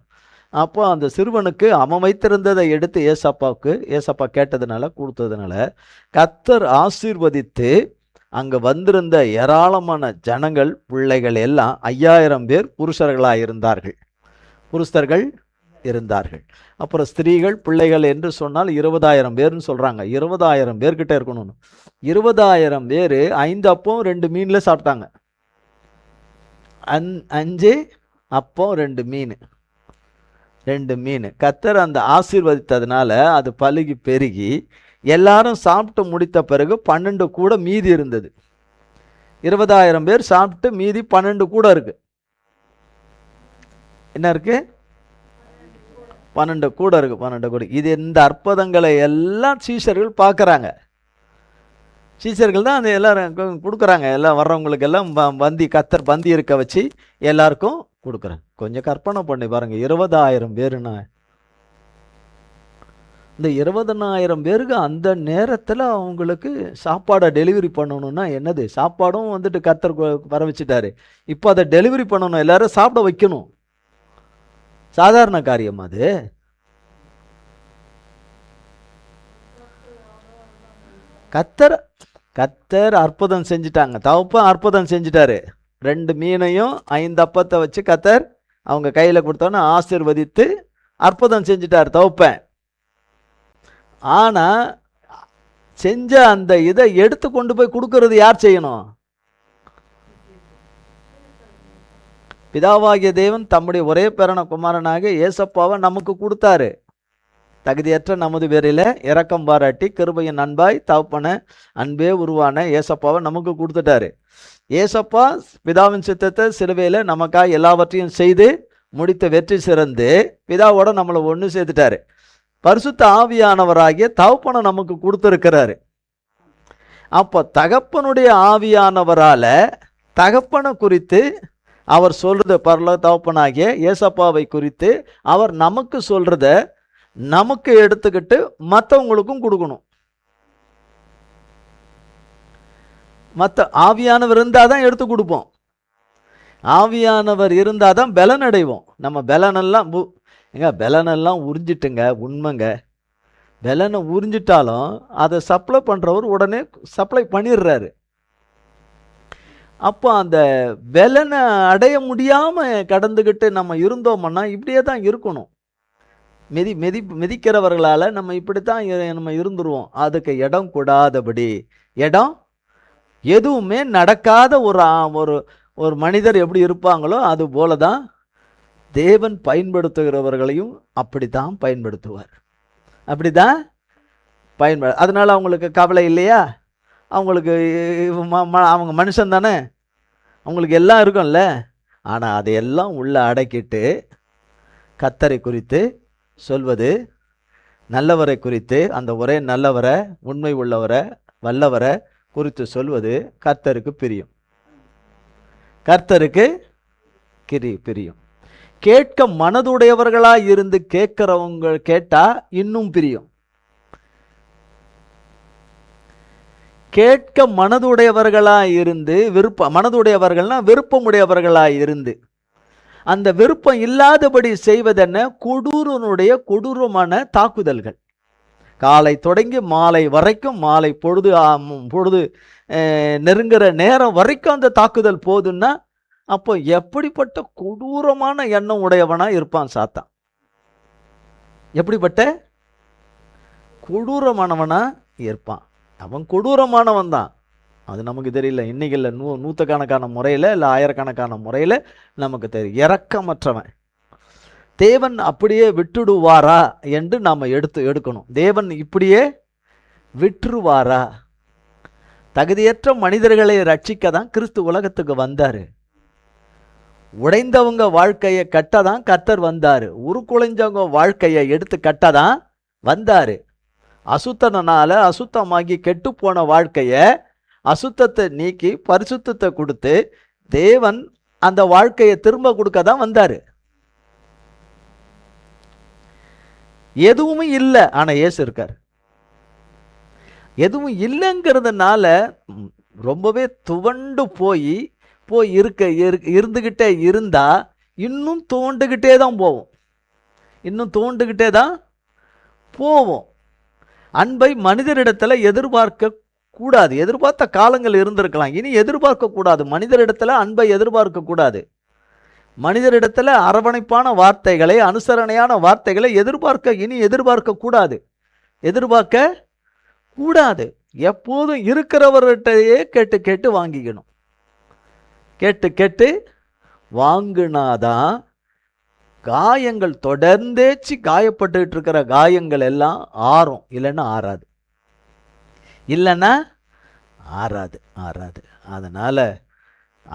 அப்போ அந்த சிறுவனுக்கு அவன் வைத்திருந்ததை எடுத்து ஏசப்பா கேட்டதுனால கொடுத்ததுனால கர்த்தர் ஆசீர்வதித்து அங்கே வந்திருந்த ஏராளமான ஜனங்கள் பிள்ளைகள் எல்லாம் 5000 பேர் புருஷர்கள் இருந்தார்கள். அப்புறம் ஸ்திரீகள் பிள்ளைகள் என்று சொன்னால் 20,000 பேர்னு சொல்கிறாங்க. 20,000 பேர்கிட்ட இருக்கணும்னு. 20,000 பேர் 5 அப்பம் 2 மீனில் சாப்பிட்டாங்க. 5 அப்பம் 2 மீன். கர்த்தர் அந்த ஆசீர்வதித்ததுனால அது பலுகி பெருகி எல்லாரும் சாப்பிட்டு முடித்த பிறகு 12 கூட மீதி இருந்தது. 20,000 பேர் சாப்பிட்டு மீதி 12 கூட இருக்கு. என்ன இருக்கு? 12 கூட இருக்கு. 12 கூட. இது இந்த அற்புதங்களை எல்லாம் சீஷர்கள் பார்க்குறாங்க. சீஷர்கள் தான் அந்த எல்லாரும் கொடுக்குறாங்க. எல்லாம் வர்றவங்களுக்கு எல்லாம் கர்த்தர் பந்தி இருக்க வச்சு எல்லாருக்கும் கொடுக்குறாங்க. கொஞ்சம் கற்பனை பண்ணி பாருங்க, 20,000 பேருன்னா இந்த 20,000 பேருக்கு அந்த நேரத்தில் அவங்களுக்கு சாப்பாடை டெலிவரி பண்ணணும்னா என்னது? சாப்பாடும் வந்துட்டு கர்த்தர் வர வச்சுட்டாரு. இப்போ அதை டெலிவரி பண்ணணும், எல்லாரும் சாப்பிட வைக்கணும். சாதாரண காரியம் அது? கர்த்தர் அற்புதம் செஞ்சுட்டாங்க. தகப்பன் அற்புதம் செஞ்சுட்டாரு. 2 மீனையும் 5 அப்பத்தை வச்சு கர்த்தர் அவங்க கையில் கொடுத்தோன்னு ஆசீர்வதித்து அற்புதம் செஞ்சுட்டார் தகப்பன். ஆனால் செஞ்ச அந்த இதை எடுத்து கொண்டு போய் கொடுக்கறது யார் செய்யணும்? பிதாவாகிய தேவன் தம்முடைய ஒரே பேரான குமாரனாக ஏசப்பாவை நமக்கு கொடுத்தாரு. தகுதியற்ற நமது பேரில் இரக்கம் பாராட்டி கிருபையின் அன்பாய் தகப்பன அன்பே உருவான ஏசப்பாவை நமக்கு கொடுத்துட்டாரு. ஏசப்பா பிதாவின் சித்தத்தை சிலுவையில் நமக்காக எல்லாவற்றையும் செய்து முடித்த வெற்றி சிறந்து பிதாவோட நம்மளை ஒன்று சேர்த்துட்டாரு. பரிசுத்த ஆவியானவராகிய தகப்பனை நமக்கு கொடுத்துருக்கிறாரு. அப்போ தகப்பனுடைய ஆவியானவரால தகப்பனை குறித்து அவர் சொல்றது, பரலோக தகப்பனாகிய ஏசப்பாவை குறித்து அவர் நமக்கு சொல்றத நமக்கு எடுத்துக்கிட்டு மற்றவங்களுக்கும் கொடுக்கணும். ஆவியானவர் இருந்தால் தான் எடுத்து கொடுப்போம். ஆவியானவர் இருந்தால் தான் பலன் அடைவோம். நம்ம பலனெல்லாம் உறிஞ்சிட்டுங்க, உண்மைங்க. பலனை உறிஞ்சிட்டாலும் அதை சப்ளை பண்ணுறவர் உடனே சப்ளை பண்ணிடுறாரு. அப்போ அந்த பலனை அடைய முடியாமல் கடந்துக்கிட்டு நம்ம இருந்தோம்னா இப்படியே தான் இருக்கணும். மிதிக்கிறவர்களால் நம்ம இப்படித்தான் நம்ம இருந்துருவோம். அதுக்கு இடம் கூடாதபடி, எதுவுமே நடக்காத ஒரு மனிதர் எப்படி இருப்பாங்களோ அது போல தான் தேவன் பயன்படுத்துகிறவர்களையும் அப்படித்தான் பயன்படுத்துவார். அதனால அவங்களுக்கு கவலை இல்லையா? அவங்களுக்கு அவங்க மனுஷன் தானே, அவங்களுக்கு எல்லாம் இருக்கும்ல. ஆனால் அதையெல்லாம் உள்ள அடக்கிட்டு கர்த்தரை குறித்து சொல்வது, நல்லவரை குறித்து, அந்த ஒரே நல்லவரை, உண்மை உள்ளவரை, வல்லவரை குறித்து சொல்வது கர்த்தருக்கு பிரியம். கேட்க மனதுடையவர்களாய் இருந்து கேட்கிறவங்க கேட்டா இன்னும் பிரியம். கேட்க மனதுடையவர்களாய் இருந்து மனதுடையவர்கள்னா விருப்பமுடையவர்களாய் இருந்து அந்த விருப்பம் இல்லாதபடி செய்வதென்ன? கொடூரமான தாக்குதல்கள். காலை தொடங்கி மாலை வரைக்கும், மாலை பொழுது நெருங்குற நேரம் வரைக்கும் அந்த தாக்குதல் போதுன்னா அப்போ எப்படிப்பட்ட கொடூரமான எண்ணம் உடையவனா இருப்பான் சாத்தான்? எப்படிப்பட்ட கொடூரமானவனா இருப்பான்? அவன் கொடூரமானவன் தான், அது நமக்கு தெரியல. இன்னைக்கு இல்லை, நூற்றுக்கணக்கான முறையில் இல்லை ஆயிரக்கணக்கான முறையில் நமக்கு தெரியும். இரக்கமற்றவன். தேவன் அப்படியே விட்டுடுவாரா என்று நாம் எடுக்கணும். தேவன் இப்படியே விட்டுருவாரா? தகுதியற்ற மனிதர்களை ரட்சிக்க தான் கிறிஸ்து உலகத்துக்கு வந்தார். உடைந்தவங்க வாழ்க்கையை கட்டதான் கர்த்தர் வந்தார். உருக்குலைஞ்சவங்க வாழ்க்கையை எடுத்து கட்டதான் வந்தார். அசுத்தனால அசுத்தமாகி கெட்டு போன வாழ்க்கையை, அசுத்தத்தை நீக்கி பரிசுத்தத்தை கொடுத்து தேவன் அந்த வாழ்க்கையை திரும்ப கொடுக்க தான் வந்தார். எதுவுமே இல்லை, ஆனா இயேசு இருக்கார். எதுவும் இல்லைங்கிறதுனால ரொம்பவே துவண்டு போய் இருந்துகிட்டே இருந்தா இன்னும் துவண்டுகிட்டே தான் போவோம். இன்னும் தோண்டுக்கிட்டே தான் போவோம். அன்பை மனிதரிடத்துல எதிர்பார்க்க கூடாது. எதிர்பார்த்த காலங்கள் இருந்திருக்கலாம், இனி எதிர்பார்க்க கூடாது. மனிதரிடத்துல அன்பை எதிர்பார்க்க கூடாது. மனிதரிடத்துல அரவணைப்பான வார்த்தைகளை, அனுசரணையான வார்த்தைகளை எதிர்பார்க்க கூடாது. எதிர்பார்க்க கூடாது. எப்போதும் இருக்கிறவர்கிட்டயே கேட்டு கேட்டு வாங்கிக்கணும். கேட்டு கேட்டு வாங்கினாதான் காயங்கள், தொடர்ந்தேச்சு காயப்பட்டுக்கிட்டு இருக்கிற காயங்கள் எல்லாம் ஆறும். இல்லைன்னா ஆறாது. இல்லைன்னா ஆறாது. அதனால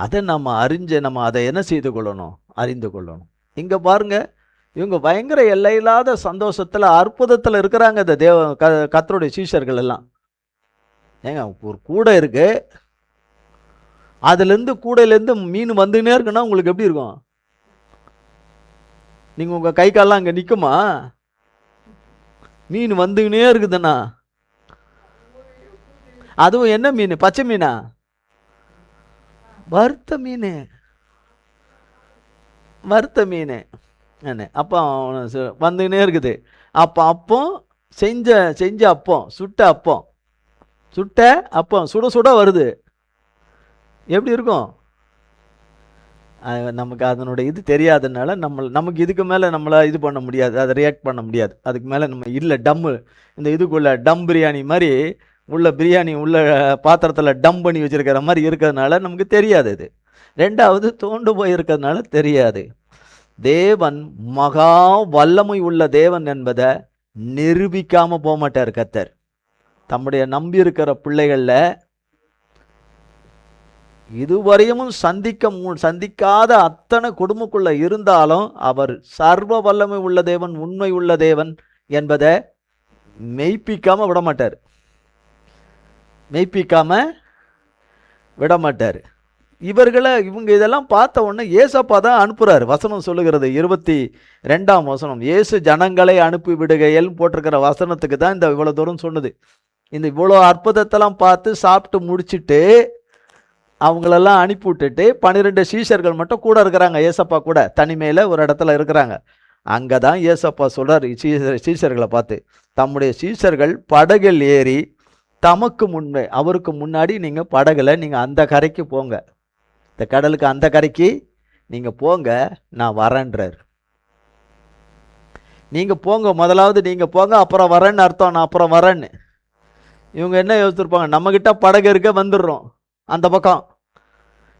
அதை நம்ம அதை என்ன செய்து கொள்ளணும்? அறிந்து கொள்ளணும். இங்க பாருங்க, இவங்க பயங்கர எல்லையில்லாத சந்தோஷத்துல, அற்புதத்துல இருக்கிறாங்க. இந்த கர்த்தருடைய சீஷர்கள் எல்லாம். ஏங்க, ஒரு கூடை இருக்கு, அதுலேருந்து கூடையிலேருந்து மீன் வந்துன்னே இருக்குன்னா உங்களுக்கு எப்படி இருக்கும்? நீங்கள் உங்கள் கை காலெலாம் அங்கே நிற்குமா? மீன் வந்துன்னே இருக்குதுண்ணா. அதுவும் என்ன மீன்? பச்சை மீனா? வறுத்த மீன் என்ன? அப்போ வந்துன்னே இருக்குது. அப்போ செஞ்ச அப்பம், சுட்ட அப்பம் சுட சுட வருது. எப்படி இருக்கும்? நமக்கு அதனுடைய இது தெரியாதனால நமக்கு இதுக்கு மேலே நம்மளால் இது பண்ண முடியாது, அதை ரியாக்ட் பண்ண முடியாது. அதுக்கு மேலே நம்ம இல்லை, டம்மு, இந்த இதுக்குள்ள டம் பிரியாணி மாதிரி உள்ள பிரியாணி உள்ள பாத்திரத்தில் டம் பண்ணி வச்சுருக்கிற மாதிரி இருக்கிறதுனால நமக்கு தெரியாது. இது ரெண்டாவது தோண்டு போயிருக்கிறதுனால தெரியாது. தேவன் மகா வல்லமை உள்ள தேவன் என்பதை நிரூபிக்காம போக மாட்டார் கர்த்தர். தம்முடைய நம்பி இருக்கிற பிள்ளைகளில் இதுவரையும் சந்திக்காத அத்தனை குடும்பக்குள்ள இருந்தாலும் அவர் சர்வ வல்லமை உள்ள தேவன், உண்மை உள்ள தேவன் என்பதை மெய்ப்பிக்காம விட மாட்டார். இவங்க இதெல்லாம் பார்த்த உடனே ஏசப்பா தான் அனுப்புறாரு. வசனம் சொல்லுகிறது 22ஆம் வசனம், இயேசு ஜனங்களை அனுப்பி விடுகையில் போட்டிருக்கிற வசனத்துக்கு தான் இந்த இவ்வளவு தூரம் சொன்னது. இந்த இவ்வளோ அற்புதத்தெல்லாம் பார்த்து சாப்பிட்டு முடிச்சுட்டு அவங்களெல்லாம் அனுப்பி விட்டுட்டு 12 சீஷர்கள் மட்டும் கூட இருக்கிறாங்க. ஏசப்பா கூட தனிமையில் ஒரு இடத்துல இருக்கிறாங்க. அங்கே தான் ஏசப்பா சொல்கிறார் சீஷர்களை பார்த்து, தம்முடைய சீஷர்கள் படகில் ஏறி அவருக்கு முன்னாடி நீங்கள் படகுல நீங்கள் அந்த கரைக்கு போங்க, இந்த கடலுக்கு அந்த கரைக்கு நீங்கள் போங்க, நான் வரேன்றார். நீங்கள் போங்க, முதலாவது நீங்கள் போங்க, அப்புறம் வரேன்னு அர்த்தம். நான் அப்புறம் வரேன்னு. இவங்க என்ன யோசிச்சிருப்பாங்க? நம்மக்கிட்ட படகு இருக்க வந்துடுறோம் அந்த பக்கம்.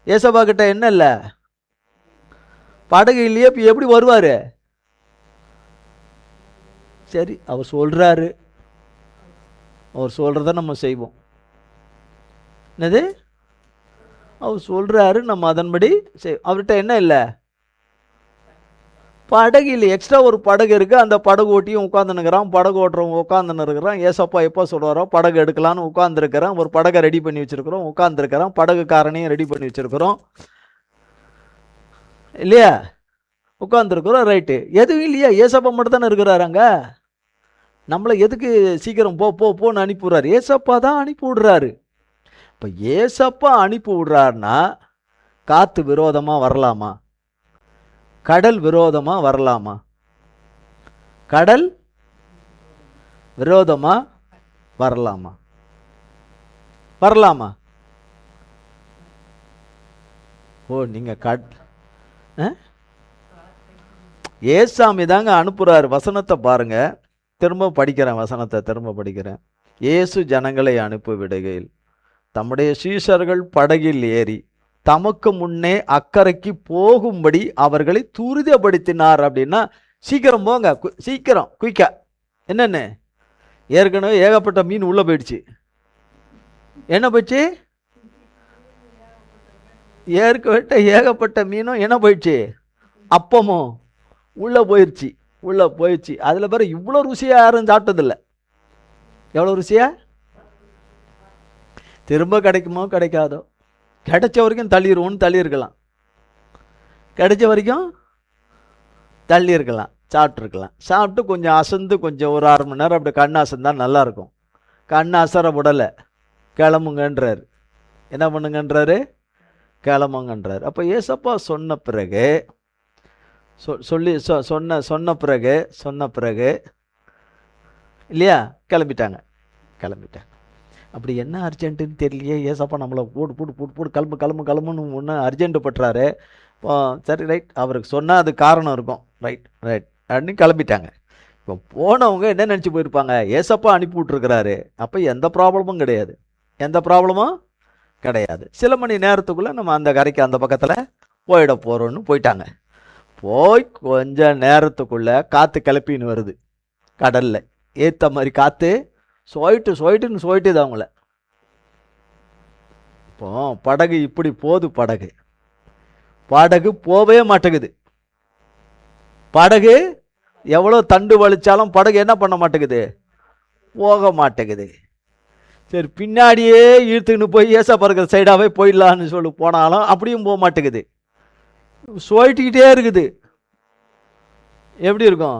ஏசப்பா கிட்ட என்ன இல்லை, படகு இல்லையே, இப்போ எப்படி வருவார்? சரி, அவர் சொல்கிறாரு, அவர் சொல்கிறத நம்ம செய்வோம். என்னது? அவர் சொல்கிறாரு, நம்ம அதன்படி அவர்கிட்ட என்ன இல்லை, படகு இல்லை, எக்ஸ்ட்ரா ஒரு படகு இருக்குது. அந்த படகு ஓட்டியும் உட்காந்துனுக்கிறான், படகு ஓட்டுறவங்க உட்காந்துன்னு இருக்கிறான். ஏசப்பா எப்போ சொல்கிறாரோ படகு எடுக்கலான்னு உட்காந்துருக்கிறான். ஒரு படகை ரெடி பண்ணி வச்சுருக்கிறோம், உட்காந்துருக்கிறான். படகுக்காரனையும் ரெடி பண்ணி வச்சுருக்கிறோம் இல்லையா? உட்காந்துருக்குறோம், ரைட்டு. எதுவும் இல்லையா? ஏசப்பா மட்டும் தானே இருக்கிறாராங்க. நம்மளை எதுக்கு சீக்கிரம் போன்னு அனுப்பி விட்றாரு? ஏசப்பா தான் அனுப்பி விடுறாரு. இப்போ ஏசப்பா அனுப்பி விடுறாருன்னா காற்று விரோதமாக வரலாமா? கடல் விரோதமாக வரலாமா? கடல் விரோதமாக வரலாமா? ஓ, நீங்கள் ஏசாமி தாங்க அனுப்புகிறார். வசனத்தை பாருங்க, திரும்ப படிக்கிறேன். இயேசு ஜனங்களை அனுப்பி விடுகையில் தம்முடைய சீஷர்கள் படகில் ஏறி தமக்கு முன்னே அக்கறைக்கு போகும்படி அவர்களை துரிதப்படுத்தினார். அப்படின்னா சீக்கிரம் போங்க, சீக்கிரம் குயிக்கா. என்னென்ன? ஏற்கனவே ஏகப்பட்ட மீன் உள்ளே போயிடுச்சு. என்ன போயிடுச்சு? ஏகப்பட்ட மீனும் என்ன போயிடுச்சு? அப்பமும் உள்ளே போயிடுச்சு. அதில் பேர் இவ்வளோ ருசியாக யாரும் சாப்பிட்டதில்லை. எவ்வளோ ருசியா? திரும்ப கிடைக்குமோ கிடைக்காதோ, கிடைச்ச வரைக்கும் தள்ளியிருக்கலாம். கிடைச்ச வரைக்கும் தள்ளியிருக்கலாம், சாப்பிட்ருக்கலாம். சாப்பிட்டு கொஞ்சம் அசந்து, கொஞ்சம் ஒரு 1/2 மணி நேரம் அப்படி கண் அசந்தால் நல்லாயிருக்கும். கண் அசர விடலை, கிளம்புங்கன்றார். என்ன பண்ணுங்கன்றாரு? கிளம்புங்கன்றார். அப்போ ஏசப்பா சொன்ன பிறகு சொல்லி சொன்ன பிறகு இல்லையா கிளம்பிட்டாங்க. அப்படி என்ன அர்ஜென்ட்டுன்னு தெரியலையே, ஏசப்பா நம்மளை போடு கிளம்புன்னு ஒன்று அர்ஜென்ட்டு பட்டுறாரு. சரி ரைட், அவருக்கு சொன்னால் அது காரணம் இருக்கும். ரைட் அப்படின்னு கிளம்பிட்டாங்க. இப்போ போனவங்க என்ன நினச்சி போயிருப்பாங்க, ஏசப்பா அனுப்பி விட்ருக்கிறாரு, அப்போ எந்த ப்ராப்ளமும் கிடையாது. சில மணி நேரத்துக்குள்ளே நம்ம அந்த கரைக்கு அந்த பக்கத்தில் போயிட போகிறோன்னு போயிட்டாங்க. கொஞ்ச நேரத்துக்குள்ளே காற்று கிளப்பின்னு வருது. கடலில் ஏற்ற மாதிரி காற்று சொயிட்டுன்னு சொயிட்டுது அவங்கள. இப்போ படகு இப்படி போகுது, படகு போவே மாட்டேங்குது. படகு எவ்வளோ தண்டு வலிச்சாலும் படகு என்ன பண்ண மாட்டேங்குது, போக மாட்டேங்குது. சரி, பின்னாடியே இழுத்துக்கின்னு போய் ஏசப்பா இருக்கிற சைடாகவே போயிடலான்னு சொல்லி போனாலும் அப்படியும் போக மாட்டேங்குது, சுழட்டிக்கிட்டே இருக்குது. எப்படி இருக்கும்?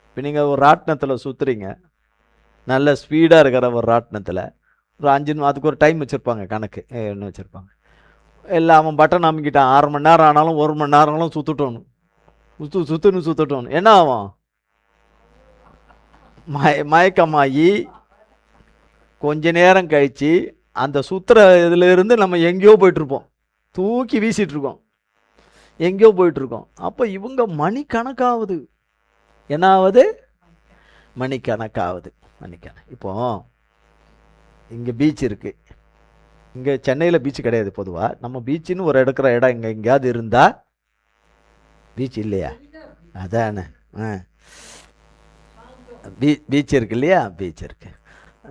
இப்போ நீங்கள் ஒரு ராட்டினத்தில் சுற்றுறீங்க, நல்ல ஸ்பீடாக இருக்கிற ஒரு ராட்டினத்தில் ஒரு 5 அதுக்கு ஒரு டைம் வச்சுருப்பாங்க, கணக்கு என்ன வச்சுருப்பாங்க. எல்லாம் அவன் பட்டன் அமைக்கிட்டான், 1/2 மணி நேரம் ஆனாலும் 1 மணி நேரம் ஆனாலும் சுற்றட்டோன்னு என்ன ஆகும்? மயக்கமாகி கொஞ்ச நேரம் கழித்து அந்த சுற்றுற இதிலிருந்து நம்ம எங்கேயோ போயிட்டுருப்போம், தூக்கி வீசிகிட்ருக்கோம், எங்கேயோ போயிட்டுருக்கோம். அப்போ இவங்க மணிக்கணக்காகுது. என்ன ஆகுது? மணிக்கணக்காகுது. இப்போ இங்கே பீச் இருக்குது. இங்கே சென்னையில் பீச் கிடையாது பொதுவாக. நம்ம பீச்சுன்னு ஒரு எடுக்கிற இடம் இங்கே எங்கேயாவது இருந்தால், பீச் இல்லையா? அதானே. பீச் இருக்கு இல்லையா? பீச் இருக்கு.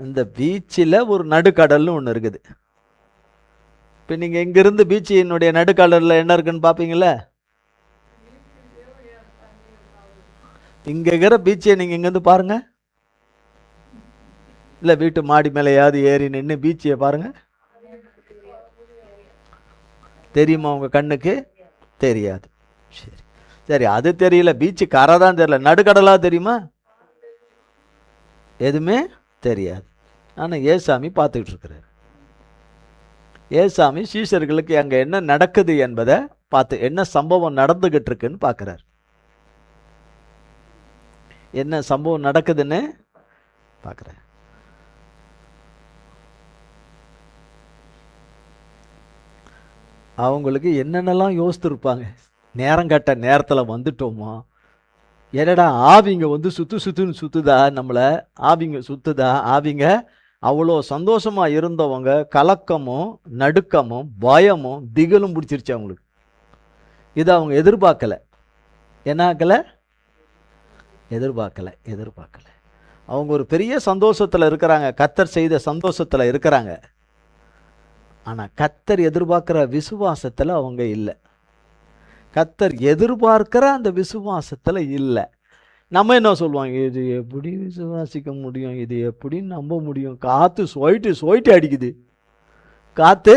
இந்த பீச்சில் ஒரு நடுக்கடல்னு ஒன்று இருக்குது. இப்போ நீங்கள் இங்கேருந்து பீச்சினுடைய நடுக்கடலில் என்ன இருக்குன்னு பார்ப்பீங்களே. இங்கே இருக்கிற பீச்சை நீங்கள் இங்கேருந்து பாருங்கள், இல்லை வீட்டு மாடி மேலேயாவது ஏறி நின்று பீச்சையை பாருங்கள். தெரியுமா உங்கள் கண்ணுக்கு? தெரியாது. சரி, அது தெரியல, பீச்சு கரை தான் தெரியல, நடுக்கடலாக தெரியுமா? எதுவுமே தெரியாது. ஆனால் ஏசாமி பார்த்துக்கிட்டு இருக்கிறார். ஏசாமி சீஷர்களுக்கு அங்கே என்ன நடக்குது என்பதை பார்த்து, என்ன சம்பவம் நடந்துகிட்டு இருக்குன்னு பார்க்குறார். என்ன சம்பவம் நடக்குதுன்னு பார்க்குறார். அவங்களுக்கு என்னென்னலாம் யோசித்துருப்பாங்க. நேரங்கட்ட நேரத்தில் வந்துட்டோமா, என்னடா ஆவிங்க வந்து சுற்றுன்னு சுற்றுதா, நம்மளை ஆவிங்க சுற்றுதா. ஆவிங்க அவ்வளோ சந்தோஷமாக இருந்தவங்க கலக்கமும் நடுக்கமும் பயமும் திகிலும் பிடிச்சிருச்சு அவங்களுக்கு. இதை அவங்க எதிர்பார்க்கலை. என்னாக்கலை? எதிர்பார்க்கலை. அவங்க ஒரு பெரிய சந்தோஷத்தில் இருக்கிறாங்க, கர்த்தர் செய்த சந்தோஷத்தில் இருக்கிறாங்க. ஆனால் கர்த்தர் எதிர்பார்க்குற விசுவாசத்தில் அவங்க இல்லை. கர்த்தர் எதிர்பார்க்கிற அந்த விசுவாசத்தில் இல்லை. நம்ம என்ன சொல்லுவாங்க, இது எப்படி விசுவாசிக்க முடியும், இது எப்படி நம்ப முடியும், காற்று சொயிட்டு அடிக்குது, காற்று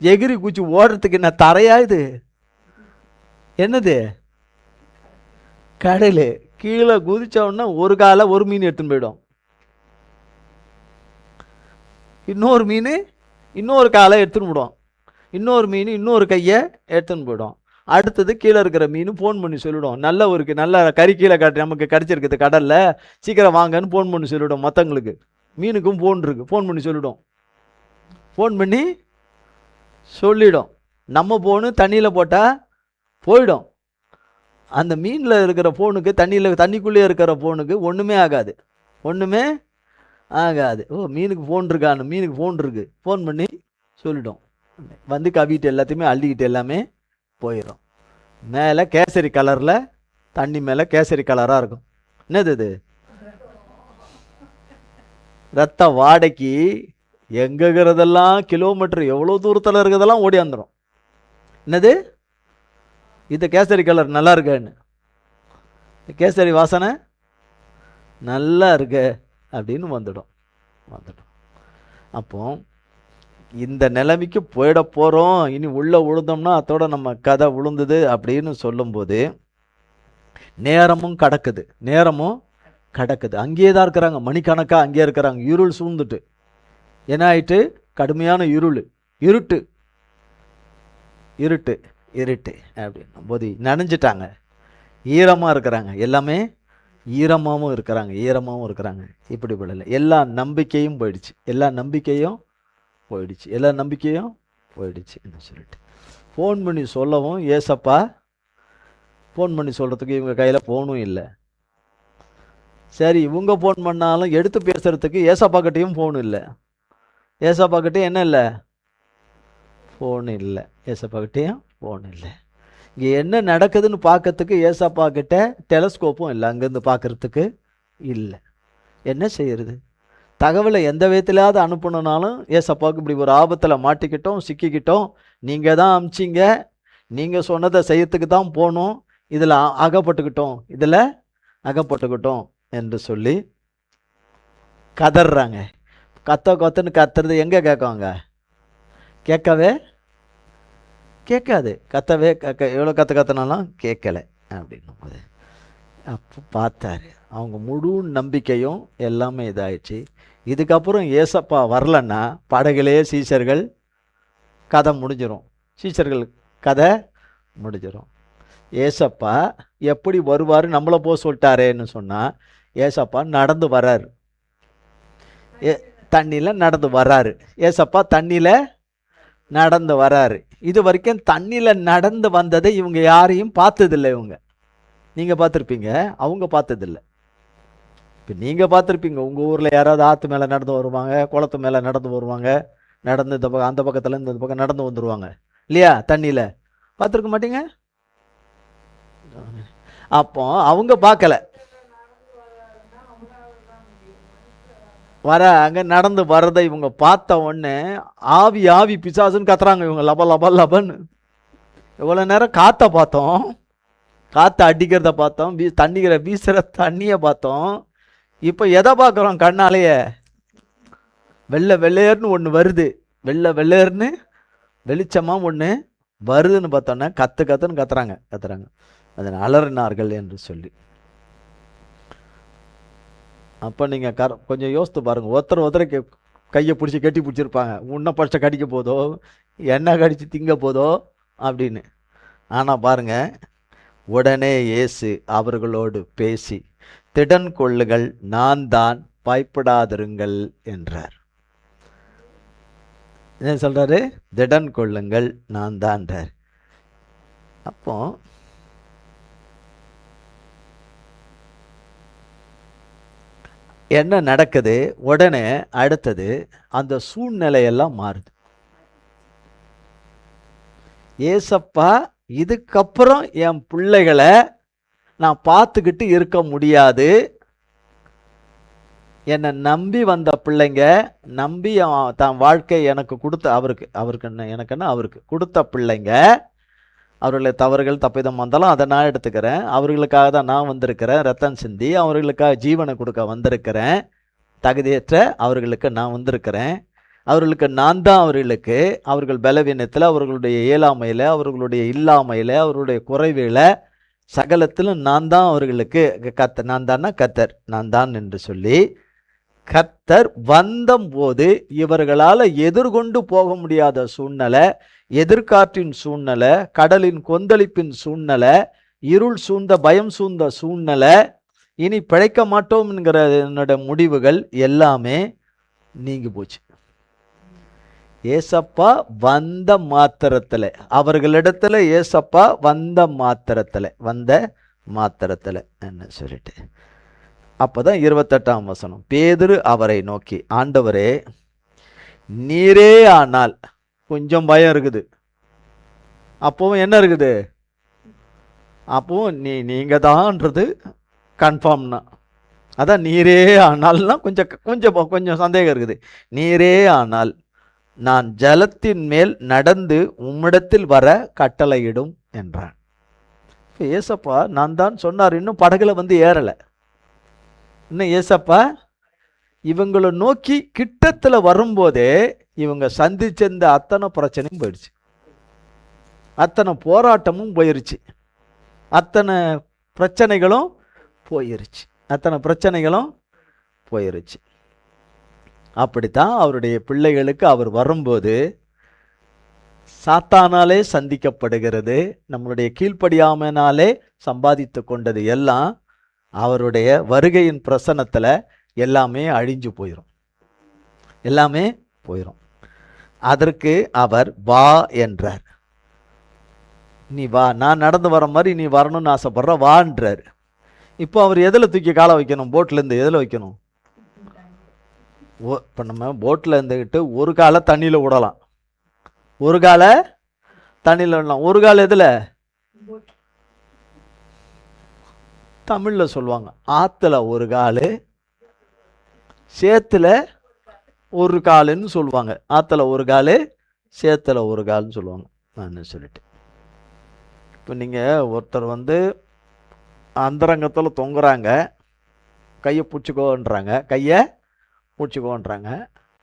எகிரி குச்சி ஓடுறதுக்கு என்ன தரையா இது? என்னது? கடல். கீழே குதிச்சோன்னா ஒரு காலை ஒரு மீன் எடுத்துன்னு போயிடும், இன்னொரு மீன் இன்னொரு காலை எடுத்துன்னு விடும், இன்னொரு மீன் இன்னொரு கையை எடுத்துன்னு போயிடும். அடுத்தது கீழே இருக்கிற மீன் ஃபோன் பண்ணி சொல்லிவிடும், நல்ல கறி கீழே காட்டு நமக்கு கிடச்சிருக்குது கடலில், சீக்கிரம் வாங்கன்னு ஃபோன் பண்ணி சொல்லிவிடும். மற்றவங்களுக்கு மீனுக்கும் ஃபோன் பண்ணி சொல்லிவிடும். ஃபோன் பண்ணி சொல்லிடும். நம்ம ஃபோனு தண்ணியில் போட்டால் போயிடும். அந்த மீனில் இருக்கிற ஃபோனுக்கு தண்ணிக்குள்ளே இருக்கிற ஃபோனுக்கு ஒன்றுமே ஆகாது. ஓ, மீனுக்கு ஃபோன் இருக்கு, ஃபோன் பண்ணி சொல்லிடும். வந்து கவிட்டு எல்லாத்தையுமே அள்ளிக்கிட்டு எல்லாமே போயிடும். மேலே கேசரி கலரில், தண்ணி மேலே கேசரி கலராக இருக்கும். என்னது இது? ரத்த வாடைக்கு எங்கே இருக்கிறதெல்லாம் கிலோமீட்டர் எவ்வளோ தூரத்தில் இருக்கிறதெல்லாம் ஓடி வந்துடும். என்னது இந்த கேசரி கலர் நல்லா இருக்கேன்னு, கேசரி வாசனை நல்லா இருக்கு அப்படின்னு வந்துடும். அப்போ இந்த நிலைமைக்கு போயிட போகிறோம், இனி உள்ளே விழுந்தோம்னா அதோட நம்ம கதை விழுந்தது அப்படின்னு சொல்லும்போது நேரமும் கடக்குது. அங்கேயே தான் இருக்கிறாங்க, மணிக்கணக்காக அங்கேயே இருக்கிறாங்க. இருள் சூழ்ந்துட்டு என்ன ஆயிட்டு? கடுமையான இருட்டு அப்படின்னும் போது நனைஞ்சிட்டாங்க. ஈரமாக இருக்கிறாங்க, எல்லாமே ஈரமாகவும் இருக்கிறாங்க. இப்படி விடலை, எல்லா நம்பிக்கையும் போயிடுச்சு, எல்லா நம்பிக்கையும் போயிடுச்சுன்னு சொல்லிட்டு ஃபோன் பண்ணி சொல்லவும், ஏசப்பா ஃபோன் பண்ணி சொல்கிறதுக்கு இவங்க கையில் ஃபோனும் இல்லை. சரி, இவங்க ஃபோன் பண்ணாலும் எடுத்து பேசுகிறதுக்கு ஏசப்பாக்கிட்டையும் ஃபோன் இல்லை. ஏசப்பாக்கிட்டையும் என்ன இல்லை? ஃபோன் இல்லை. ஏசப்பாக்கிட்டையும் ஃபோன் இல்லை. இங்கே என்ன நடக்குதுன்னு பார்க்கறதுக்கு ஏசப்பா கிட்ட டெலஸ்கோப்பும் இல்லை, அங்கேருந்து பார்க்குறதுக்கு இல்லை. என்ன செய்யறது? தகவலை எந்த விதத்திலாவது அனுப்பணுனாலும் ஏசப்பாவுக்கு இப்படி ஒரு ஆபத்தில் மாட்டிக்கிட்டோம், சிக்கிக்கிட்டோம், நீங்கள் தான் அமிச்சிங்க, நீங்கள் சொன்னதை செய்யறதுக்கு தான் போகணும், இதில் அகப்பட்டுக்கிட்டோம் என்று சொல்லி கதறாங்க. கத்துன்னு கத்துறது எங்கே கேட்குவாங்க? கேட்காது. எவ்வளோ கற்றுனாலும் கேட்கல அப்படின்னும் போது அப்போ பார்த்தாரு, அவங்க முழு நம்பிக்கையும் எல்லாமே இதாகிடுச்சு. இதுக்கப்புறம் ஏசப்பா வரலன்னா படகுலே சீஷர்கள் கதை முடிஞ்சிடும். ஏசப்பா எப்படி வருவார், நம்மளை போக சொல்லிட்டாரேன்னு சொன்னால், ஏசப்பா நடந்து வர்றாரு, தண்ணியில் நடந்து வர்றாரு. ஏசப்பா தண்ணியில் நடந்து வராரு. இது வரைக்கும் தண்ணியில் நடந்து வந்ததை இவங்க யாரையும் பார்த்ததில்லை. நீங்கள் பார்த்துருப்பீங்க, அவங்க பார்த்ததில்லை. இப்போ நீங்கள் பார்த்துருப்பீங்க, உங்கள் ஊரில் யாராவது ஆற்று மேலே நடந்து வருவாங்க, குளத்து மேலே நடந்து வருவாங்க, நடந்து இந்த பக்கம் அந்த பக்கத்தில் இந்த பக்கம் நடந்து வந்துடுவாங்க இல்லையா? தண்ணியில் பார்த்துருக்க மாட்டீங்க. அப்போ அவங்க பார்க்கல, அங்கே நடந்து வர்றதை இவங்க பார்த்த உடனே ஆவி பிசாசுன்னு கத்துறாங்க இவங்க, லபன்னு. எவ்வளோ நேரம் காற்றை பார்த்தோம், காற்றை அடிக்கிறத பார்த்தோம், வீசுகிற தண்ணியை பார்த்தோம். இப்போ எதை பார்க்குறோம்? கண்ணாலேயே வெள்ளையர்னு ஒன்று வருது, வெள்ளையர்னு வெளிச்சமாக ஒன்று வருதுன்னு பார்த்தோன்னே கத்துன்னு கத்துறாங்க. அதனை அலறினார்கள் என்று சொல்லி. அப்போ நீங்கள் கொஞ்சம் யோசித்து பாருங்கள், ஒருத்தரை கையை கட்டி பிடிச்சிருப்பாங்க, உன்னை பச்சை கடிக்க போதோ, எண்ணெய் கடிச்சு திங்க போதோ அப்படின்னு. ஆனால் பாருங்க, உடனே இயேசு அவர்களோடு பேசி, திடன் கொள்ளுங்கள், நான் தான், பயப்படாதிருங்கள் என்றார். என்ன சொல்றாரு? திடன் கொள்ளுங்கள், நான் தான்றார். அப்போ என்ன நடக்குது? உடனே அடுத்தது அந்த சூழ்நிலையெல்லாம் மாறுது. ஏசப்பா இதுக்கப்புறம் என் பிள்ளைகளை நான் பார்த்துக்கிட்டு இருக்க முடியாது, என்னை நம்பி வந்த பிள்ளைங்க, நம்பி தான் வாழ்க்கை எனக்கு கொடுத்த அவருக்கு கொடுத்த பிள்ளைங்க, அவர்களை தவறுகள் தப்பிதம் வந்தாலும் அதை நான் எடுத்துக்கிறேன், அவர்களுக்காக தான் நான் வந்திருக்கிறேன், ரத்தம் சிந்தி அவர்களுக்காக ஜீவனை கொடுக்க வந்திருக்கிறேன், தகுதியற்ற அவர்களுக்கு நான் வந்திருக்கிறேன், அவர்களுக்கு நான் தான் அவர்கள் பலவீனத்தில், அவர்களுடைய இயலாமையில், அவர்களுடைய இல்லாமையில், அவர்களுடைய குறைவில் சகலத்திலும் நான் தான் அவர்களுக்கு நான் தான் என்று சொல்லி, கர்த்தர் வந்தபோது இவர்களால் எதிர்கொண்டு போக முடியாத சூழ்நிலை, எதிர்காற்றின் சூழ்நிலை, கடலின் கொந்தளிப்பின் சூழ்நிலை, இருள் சூழ்ந்த பயம் சூழ்ந்த சூழ்நிலை, இனி பிழைக்க மாட்டோம் என்கிற என்னோட முடிவுகள் எல்லாமே நீங்கி போச்சு. ஏசப்பா வந்த மாத்திரத்தில், அவர்களிடத்துல ஏசப்பா வந்த மாத்திரத்தில் என்ன சொல்லிட்டு, அப்போதான் 28ஆம் வசனம், பேதுரு அவரை நோக்கி, ஆண்டவரே நீரே ஆனால், கொஞ்சம் பயம் இருக்குது, அப்பவும் என்ன இருக்குது, அப்பவும் நீங்க தான்ன்றது கன்ஃபார்ம்னா, அதான் நீரே ஆனால்னா கொஞ்சம் சந்தேகம் இருக்குது. நீரே ஆனால் நான் ஜலத்தின் மேல் நடந்து உம்மிடத்தில் வர கட்டளையிடும் என்றான். ஏசப்பா நான் தான் சொன்னார், இன்னும் படகுல வந்து ஏறலை. இன்னும் ஏசப்பா இவங்களை நோக்கி கிட்டத்தில் வரும்போதே இவங்க சந்திச்சிருந்த அத்தனை பிரச்சனையும் போயிடுச்சு, அத்தனை போராட்டமும் போயிருச்சு, அத்தனை பிரச்சனைகளும் போயிருச்சு. அப்படித்தான் அவருடைய பிள்ளைகளுக்கு அவர் வரும்போது சாத்தானாலே சந்திக்கப்படுகிறது, நம்மளுடைய கீழ்ப்படியாமனாலே சம்பாதித்து கொண்டது எல்லாம் அவருடைய வருகையின் பிரசன்னத்துல எல்லாமே அழிஞ்சு போயிடும், எல்லாமே போயிடும். அதற்கு அவர் வா என்றார். நீ வா, நான் நடந்து வர மாதிரி நீ வரணும்னு ஆசைப்படுற, வான்றார். இப்போ அவர் எதில் தூக்கி காலை வைக்கணும்? போட்லேருந்து எதில் வைக்கணும்? இப்போ நம்ம போட்டில் இருந்துக்கிட்டு ஒரு காலை தண்ணியில் விடலாம், ஒரு காலை தண்ணியில் விடலாம். ஒரு கால் எதில்? தமிழில் சொல்லுவாங்க ஆற்றுல ஒரு கால், சேத்துல ஒரு காலுன்னு சொல்லுவாங்க. ஆற்றுல ஒரு கால், சேத்துல ஒரு கால்னு சொல்லுவாங்க. நான் சொல்லிட்டு இப்போ நீங்கள் ஒருத்தர் அந்தரங்கத்தில் தொங்குறாங்க, கையை பிடிச்சிக்கோன்றாங்க, கையை பிடிச்சிக்கோன்றாங்க.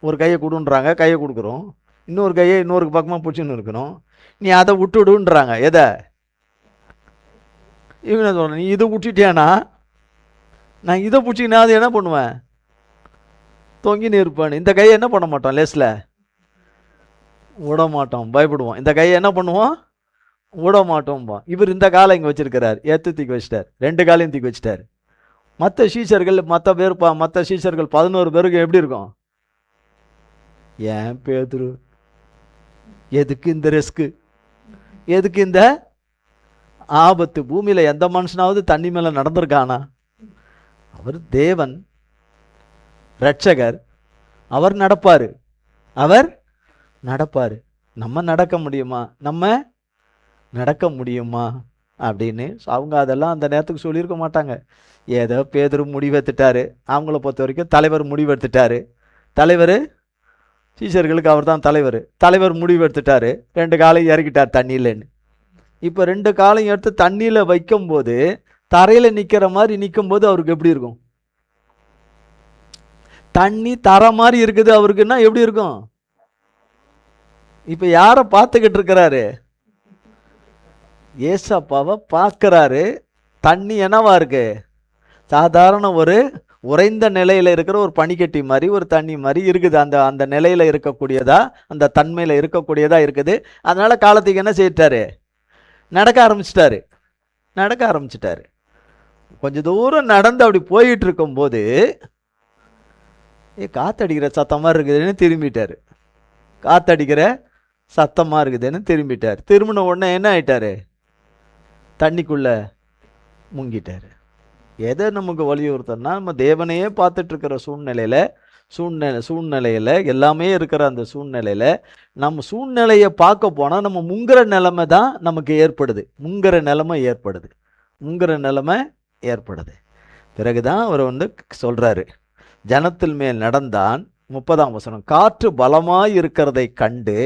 ஒரு கையை கொடுன்றாங்க, கையை கொடுக்குறோம். இன்னொரு கையை இன்னொரு பக்கமாக பிடிச்சின்னு இருக்கணும். நீ அதை விட்டுடுன்றாங்க. எதை? இவங்க சொல்கிறேன், நீ இதை விட்டுட்டியானா நான் இதை பிடிச்சிக்கினா அது என்ன பண்ணுவேன்? தொங்கின்னு இருப்பேன். இந்த கையை என்ன பண்ண மாட்டோம், லேஸில் விட மாட்டோம், பயப்படுவோம். இந்த கையை என்ன பண்ணுவோம்? விட மாட்டோம்பா. இவர் இந்த காலை இங்கே வச்சிருக்கிறார், ஏற்று தூக்கி வச்சிட்டார், ரெண்டு காலையும் தூக்கி வச்சிட்டார். மற்ற சீஷர்கள் மற்ற சீஷர்கள் 11 பேருக்கு எப்படி இருக்கும்? ஏன் பேதுரு, எதுக்கு இந்த ரிஸ்க்கு, எதுக்கு இந்த ஆபத்து? பூமியில எந்த மனுஷனாவது தண்ணி மேல நடந்திருக்கானா? அவர் தேவன், ரட்சகர், அவர் நடப்பாரு, அவர் நடப்பாரு. நம்ம நடக்க முடியுமா? நம்ம நடக்க முடியுமா அப்படின்னு அவங்க அதெல்லாம் அந்த நேரத்துக்கு சொல்லியிருக்க மாட்டாங்க. ஏதோ பேதுரு முடிவெடுத்துட்டாரு. அவங்கள பொறுத்த வரைக்கும் தலைவர் முடிவெடுத்துட்டாரு. தலைவர், சீஷர்களுக்கு அவர் தான் தலைவர். தலைவர் முடிவெடுத்துட்டாரு, 2 காலையும் இறக்கிட்டார் தண்ணியிலன்னு. இப்போ 2 காலையும் எடுத்து தண்ணியில் வைக்கும்போது தரையில் நிற்கிற மாதிரி நிற்கும்போது அவருக்கு எப்படி இருக்கும்? தண்ணி தர மாதிரி இருக்குது அவருக்குன்னா எப்படி இருக்கும்? இப்போ யாரை பார்த்துக்கிட்டு இருக்கிறாரு? ஏசப்பாவை பார்க்குறாரு. தண்ணி என்னவா இருக்கு? சாதாரண ஒரு உறைந்த நிலையில் இருக்கிற ஒரு பனிக்கட்டி மாதிரி, ஒரு தண்ணி மாதிரி இருக்குது. அந்த நிலையில் இருக்கக்கூடியதா, அந்த தன்மையில் இருக்கக்கூடியதா இருக்குது. அதனால காலத்துக்கு என்ன செய்யிட்டாரு? நடக்க ஆரம்பிச்சிட்டாரு. கொஞ்ச தூரம் நடந்து அப்படி போயிட்டு இருக்கும்போது காத்தடிக்கிற சத்தமாக இருக்குதுன்னு திரும்பிட்டாரு. காத்தடிக்கிற சத்தமாக இருக்குதுன்னு திரும்பிட்டார். திரும்பின உடனே என்ன ஆயிட்டாரு? தண்ணிக்குள்ள முங்கிட்டாரு. எதை நமக்கு வலியுறுத்தனா, நம்ம தேவனையே பார்த்துட்டு இருக்கிற சூழ்நிலையில் எல்லாமே இருக்கிற அந்த சூழ்நிலையில் நம்ம சூழ்நிலையை பார்க்க போனால் நம்ம முங்குற நிலைமை தான் நமக்கு ஏற்படுது. முங்குற நிலைமை ஏற்படுது. பிறகுதான் அவர் சொல்றாரு, ஜனத்தில் மேல் நடந்தான். 30ஆம் வசனம், காற்று பலமாய் இருக்கிறதை கண்டு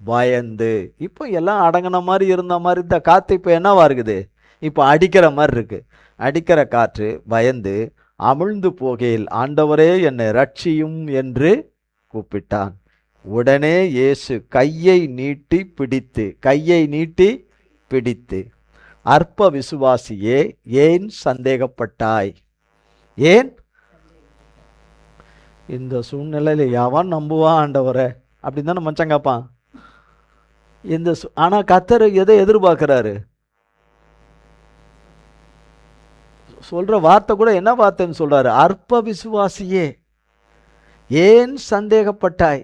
பயந்து. இப்போ எல்லாம் அடங்கின மாதிரி இருந்த மாதிரி இந்த காற்று இப்போ என்னவா இருக்குது? இப்போ அடிக்கிற மாதிரி இருக்கு. அடிக்கிற காற்று பயந்து அமிழ்ந்து போகையில், ஆண்டவரே என்னை ரட்சியும் என்று கூப்பிட்டான். உடனே இயேசு கையை நீட்டி பிடித்து அற்ப விசுவாசியே, ஏன் சந்தேகப்பட்டாய்? ஏன் இந்த சூழ்நிலையில யாவான் நம்புவான் ஆண்டவரை அப்படின்னு தானே மச்சான் கேட்பான். ஆனா கர்த்தர் எதை எதிர்பார்க்கிறாரு? சொல்ற வார்த்தை கூட என்ன வார்த்தைன்னு சொல்றாரு? அற்ப விசுவாசியே, ஏன் சந்தேகப்பட்டாய்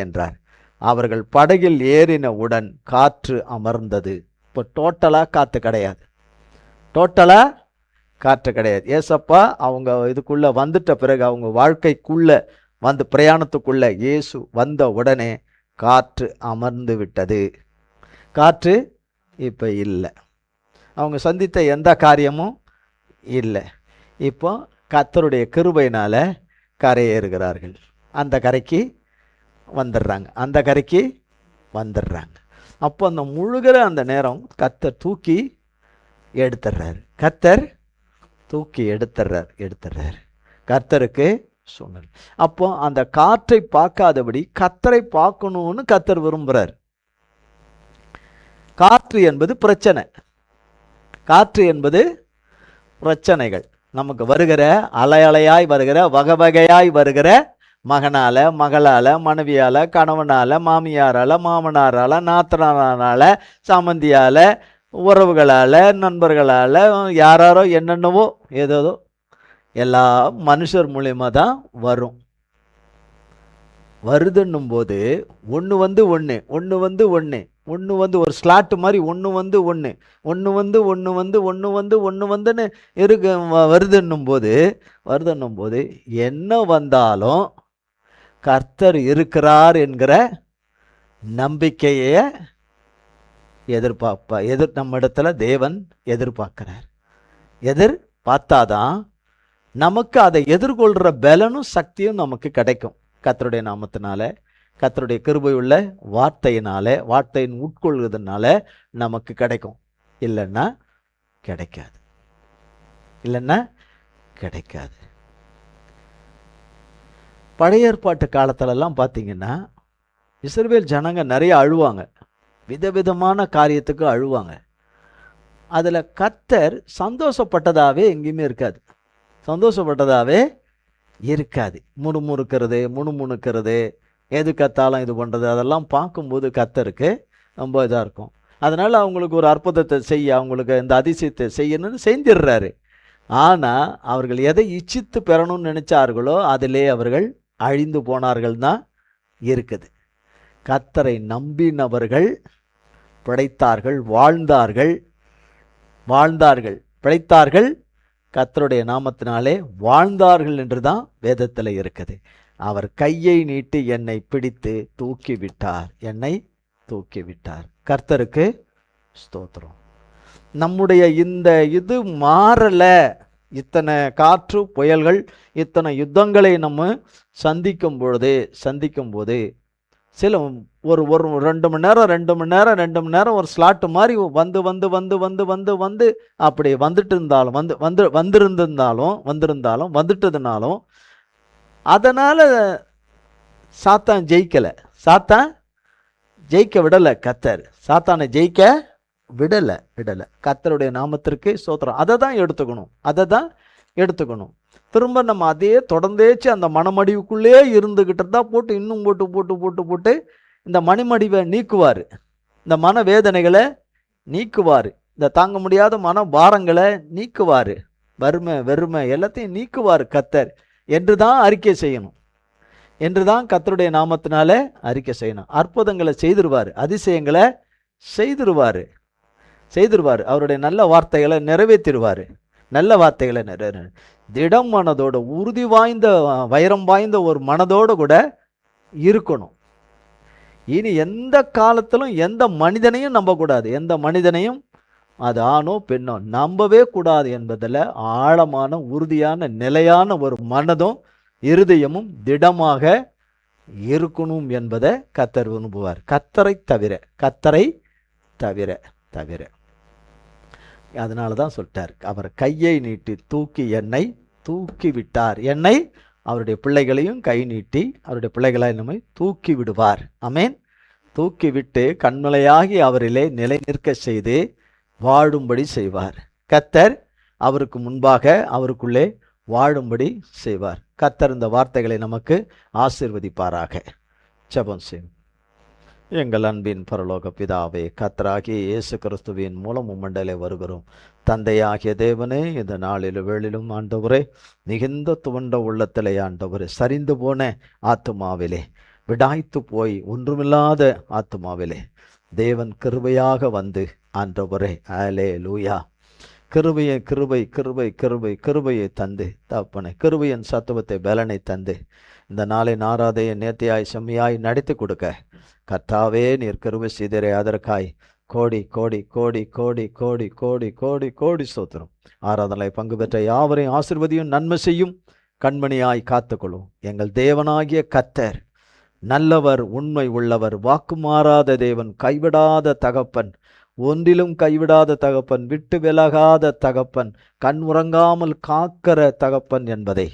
என்றார். அவர்கள் படகில் ஏறினவுடன் காற்று அமர்ந்தது. இப்போ டோட்டலா காற்று கிடையாது. ஏசப்பா அவங்க இதுக்குள்ள வந்துட்ட பிறகு, அவங்க வாழ்க்கைக்குள்ள பிரயாணத்துக்குள்ள இயேசு வந்த உடனே காற்று அமர்ந்து விட்டது. காற்று இப்போ இல்லை. அவங்க சந்தித்த எந்த காரியமும் இல்லை. இப்போ கர்த்தருடைய கிருபையினால கரையேறுகிறார்கள். அந்த கரைக்கு வந்துடுறாங்க. அப்போ அந்த முழுகிற அந்த நேரம் கர்த்தர் தூக்கி எடுத்துறார். கர்த்தருக்கு சொன்னார். அப்போ அந்த காற்றை பார்க்காதபடி கர்த்தரை பார்க்கணும்னு கர்த்தர் விரும்புறார். காற்று என்பது பிரச்சனைகள். நமக்கு வருகிற அலையாய் வருகிற வகையாய் வருகிற மகனால, மகளால, மனைவியால, கணவனால, மாமியாரால, மாமனாரால, நாத்தனாரால, சம்மந்தியால, உறவுகளால, நண்பர்களால, யாராரோ என்னென்னவோ ஏதோ எல்லா மனுஷர் மூலியமாக தான் வரும். வருதுன்னும் போது ஒன்று வந்து ஒரு ஸ்லாட்டு மாதிரி ஒன்று வந்துன்னு வருதுன்னும் போது என்ன வந்தாலும் கர்த்தர் இருக்கிறார் என்கிற நம்பிக்கையை நம்ம இடத்துல தேவன் எதிர்பார்க்கிறார். பார்த்தாதான் நமக்கு அதை எதிர்கொள்கிற பலனும் சக்தியும் நமக்கு கிடைக்கும். கர்த்தருடைய நாமத்தினால, கர்த்தருடைய கிருபையுள்ள வார்த்தையின் உட்கொள்வதனால நமக்கு கிடைக்கும். இல்லைன்னா கிடைக்காது. பழைய ஏற்பாட்டு காலத்துலலாம் பார்த்தீங்கன்னா இஸ்ரவேல் ஜனங்க நிறைய அழுவாங்க, விதவிதமான காரியத்துக்கு அழுவாங்க. அதில் கர்த்தர் சந்தோஷப்பட்டதாகவே எங்கேயுமே இருக்காது. முணுமுணுக்கிறது, எது கத்தாலும் இது பண்ணுறது, அதெல்லாம் பார்க்கும்போது கர்த்தருக்கு ரொம்ப இதாக இருக்கும். அதனால் அவங்களுக்கு ஒரு அற்புதத்தை அவங்களுக்கு இந்த அதிசயத்தை செய்யணும்னு செஞ்சிடுறாரு. ஆனால் அவர்கள் எதை இச்சித்து பெறணும்னு நினைச்சார்களோ அதிலே அவர்கள் அழிந்து போனார்கள் தான் இருக்குது. கர்த்தரை நம்பினவர்கள் பிழைத்தார்கள், பிழைத்தார்கள், கர்த்தருடைய நாமத்தினாலே வாழ்ந்தார்கள் என்று தான் வேதத்தில் இருக்குது. அவர் கையை நீட்டி என்னை பிடித்து தூக்கி விட்டார். கர்த்தருக்கு ஸ்தோத்திரம். நம்முடைய இந்த இது மாறல. இத்தனை காற்று புயல்கள், இத்தனை யுத்தங்களை நம்ம சந்திக்கும் போது சில ஒரு 2 மணி நேரம் ஒரு ஸ்லாட்டு மாதிரி வந்து அப்படி வந்திருந்தாலும் அதனால சாத்தான் ஜெயிக்க விடலை. கர்த்தர் சாத்தானை ஜெயிக்க விடலை. கர்த்தருடைய நாமத்திற்கு ஸ்தோத்திரம். அதை தான் எடுத்துக்கணும். திரும்ப நம்ம அதே தொடர்ந்தேச்சு அந்த மனமடிவுக்குள்ளே இருந்துகிட்டு இருந்தா இன்னும் போட்டு இந்த மணிமடிவை நீக்குவார். இந்த மன வேதனைகளை நீக்குவார். இந்த தாங்க முடியாத மன பாரங்களை நீக்குவார். வெறுமை எல்லாத்தையும் நீக்குவார் கர்த்தர் என்று தான் அறிக்கை செய்யணும். கர்த்தருடைய நாமத்தினால அறிக்கை செய்யணும். அற்புதங்களை செய்திருவார், அதிசயங்களை செய்திருவார். அவருடைய நல்ல வார்த்தைகளை நிறைவேற்றிடுவார். திடம் மனதோட, உறுதி வாய்ந்த, வைரம் வாய்ந்த ஒரு மனதோடு கூட இருக்கணும். இனி எந்த காலத்திலும் எந்த மனிதனையும் நம்பக்கூடாது. எந்த மனிதனையும், அது ஆணோ பெண்ணோ, நம்பவே கூடாது என்பதில் ஆழமான, உறுதியான, நிலையான ஒரு மனதும் இருதயமும் திடமாக இருக்கணும் என்பதை கர்த்தர் விரும்புவார். கர்த்தரை தவிர. அதனால தான் சொல்லிட்டார், அவர் கையை நீட்டி தூக்கி விட்டார். அவருடைய பிள்ளைகளையும் கை நீட்டி அவருடைய பிள்ளைகளை நம்மை தூக்கி விடுவார். ஆமென். தூக்கி விட்டு கண்மலையாகி அவரிலே நிலை நிற்க செய்து வாழும்படி செய்வார். கர்த்தர் அவருக்கு முன்பாக அவருக்குள்ளே வாழும்படி செய்வார். கர்த்தர் இந்த வார்த்தைகளை நமக்கு ஆசீர்வதிப்பாராக. ஜெபம் செய்வோம். எங்கள் அன்பின் பரலோக பிதாவே, கர்த்தராகிய இயேசு கிறிஸ்துவின் மூலம் உம்மண்டலே வருகிறோம். தந்தையாகிய தேவனே, இந்த நாளிலும் வேளிலும் ஆண்டவரே, மிகுந்த துவண்ட உள்ளத்திலே ஆண்டவரே, சரிந்து போன ஆத்துமாவிலே, விடாய்த்து போய் ஒன்றுமில்லாத ஆத்துமாவிலே தேவன் கிருபையாக வந்து ஆண்டவரே, அல்லேலூயா, கிருபையை தந்து தகப்பனே, கிருபையின் சத்துவத்தை பலனை தந்து இந்த நாளை நாராதையை நேர்த்தியாய் செம்மையாய் நடத்தி கொடுக்க கர்த்தாவே நீர் கிருபை செய்தீரே. அதற்காய் கோடி கோடி கோடி கோடி கோடி கோடி கோடி கோடி ஸ்தோத்திரம். ஆராதனை பங்கு பெற்ற யாவரையும் ஆசீர்வதியும், நன்மை செய்யும், கண்மணியாய் காத்துக்கொள்ளும். எங்கள் தேவனாகிய கர்த்தர் நல்லவர், உண்மை உள்ளவர், வாக்கு மாறாத தேவன், கைவிடாத தகப்பன், ஒன்றிலும் கைவிடாத தகப்பன், விட்டு விலகாத தகப்பன், கண் உறங்காமல் காக்கிற தகப்பன் என்பதை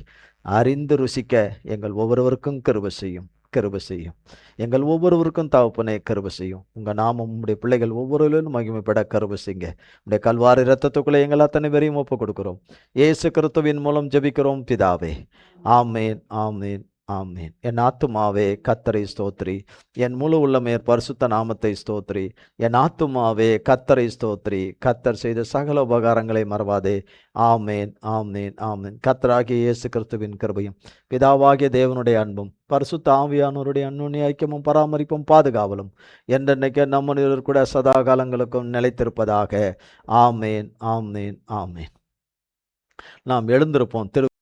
அறிந்து ருசிக்க எங்கள் ஒவ்வொருவருக்கும் கிருபை செய்யும். எங்கள் ஒவ்வொருவருக்கும் தகப்பனே கிருபை செய்யும். உங்கள் நாமம் உங்களுடைய பிள்ளைகள் ஒவ்வொருவரும் மகிமைப்பட கிருபை செய்யுங்க. உடைய கல்வாரி இரத்தத்துக்குள்ளே எங்கள் அத்தனை பேரையும் ஒப்புக் கொடுக்கிறோம். இயேசு கிறிஸ்துவின் மூலம் ஜெபிக்கிறோம் பிதாவே. ஆமேன், ஆமேன், ஆமேன். என் ஆத்துமாவே கர்த்தரை ஸ்தோத்திரி, என் முழு உள்ளமே பரிசுத்த நாமத்தை ஸ்தோத்திரி. என் ஆத்துமாவே கர்த்தரை ஸ்தோத்திரி, கர்த்தர் செய்த சகல உபகாரங்களை மறவாதே. ஆமேன், ஆமேன், ஆமேன். கர்த்தராகிய இயேசு கிறிஸ்துவின் கிருபையும் பிதாவாகிய தேவனுடைய அன்பும் பரிசுத்த ஆவியானவருடைய அன்னுடைய ஐக்கியமும் பராமரிப்பும் பாதுகாவலும் என்றென்னைக்கு நம்ம கூட சதா காலங்களுக்கும் நிலைத்திருப்பதாக. ஆமேன், ஆமேன், ஆமேன். நாம் எழுந்திருப்போம்.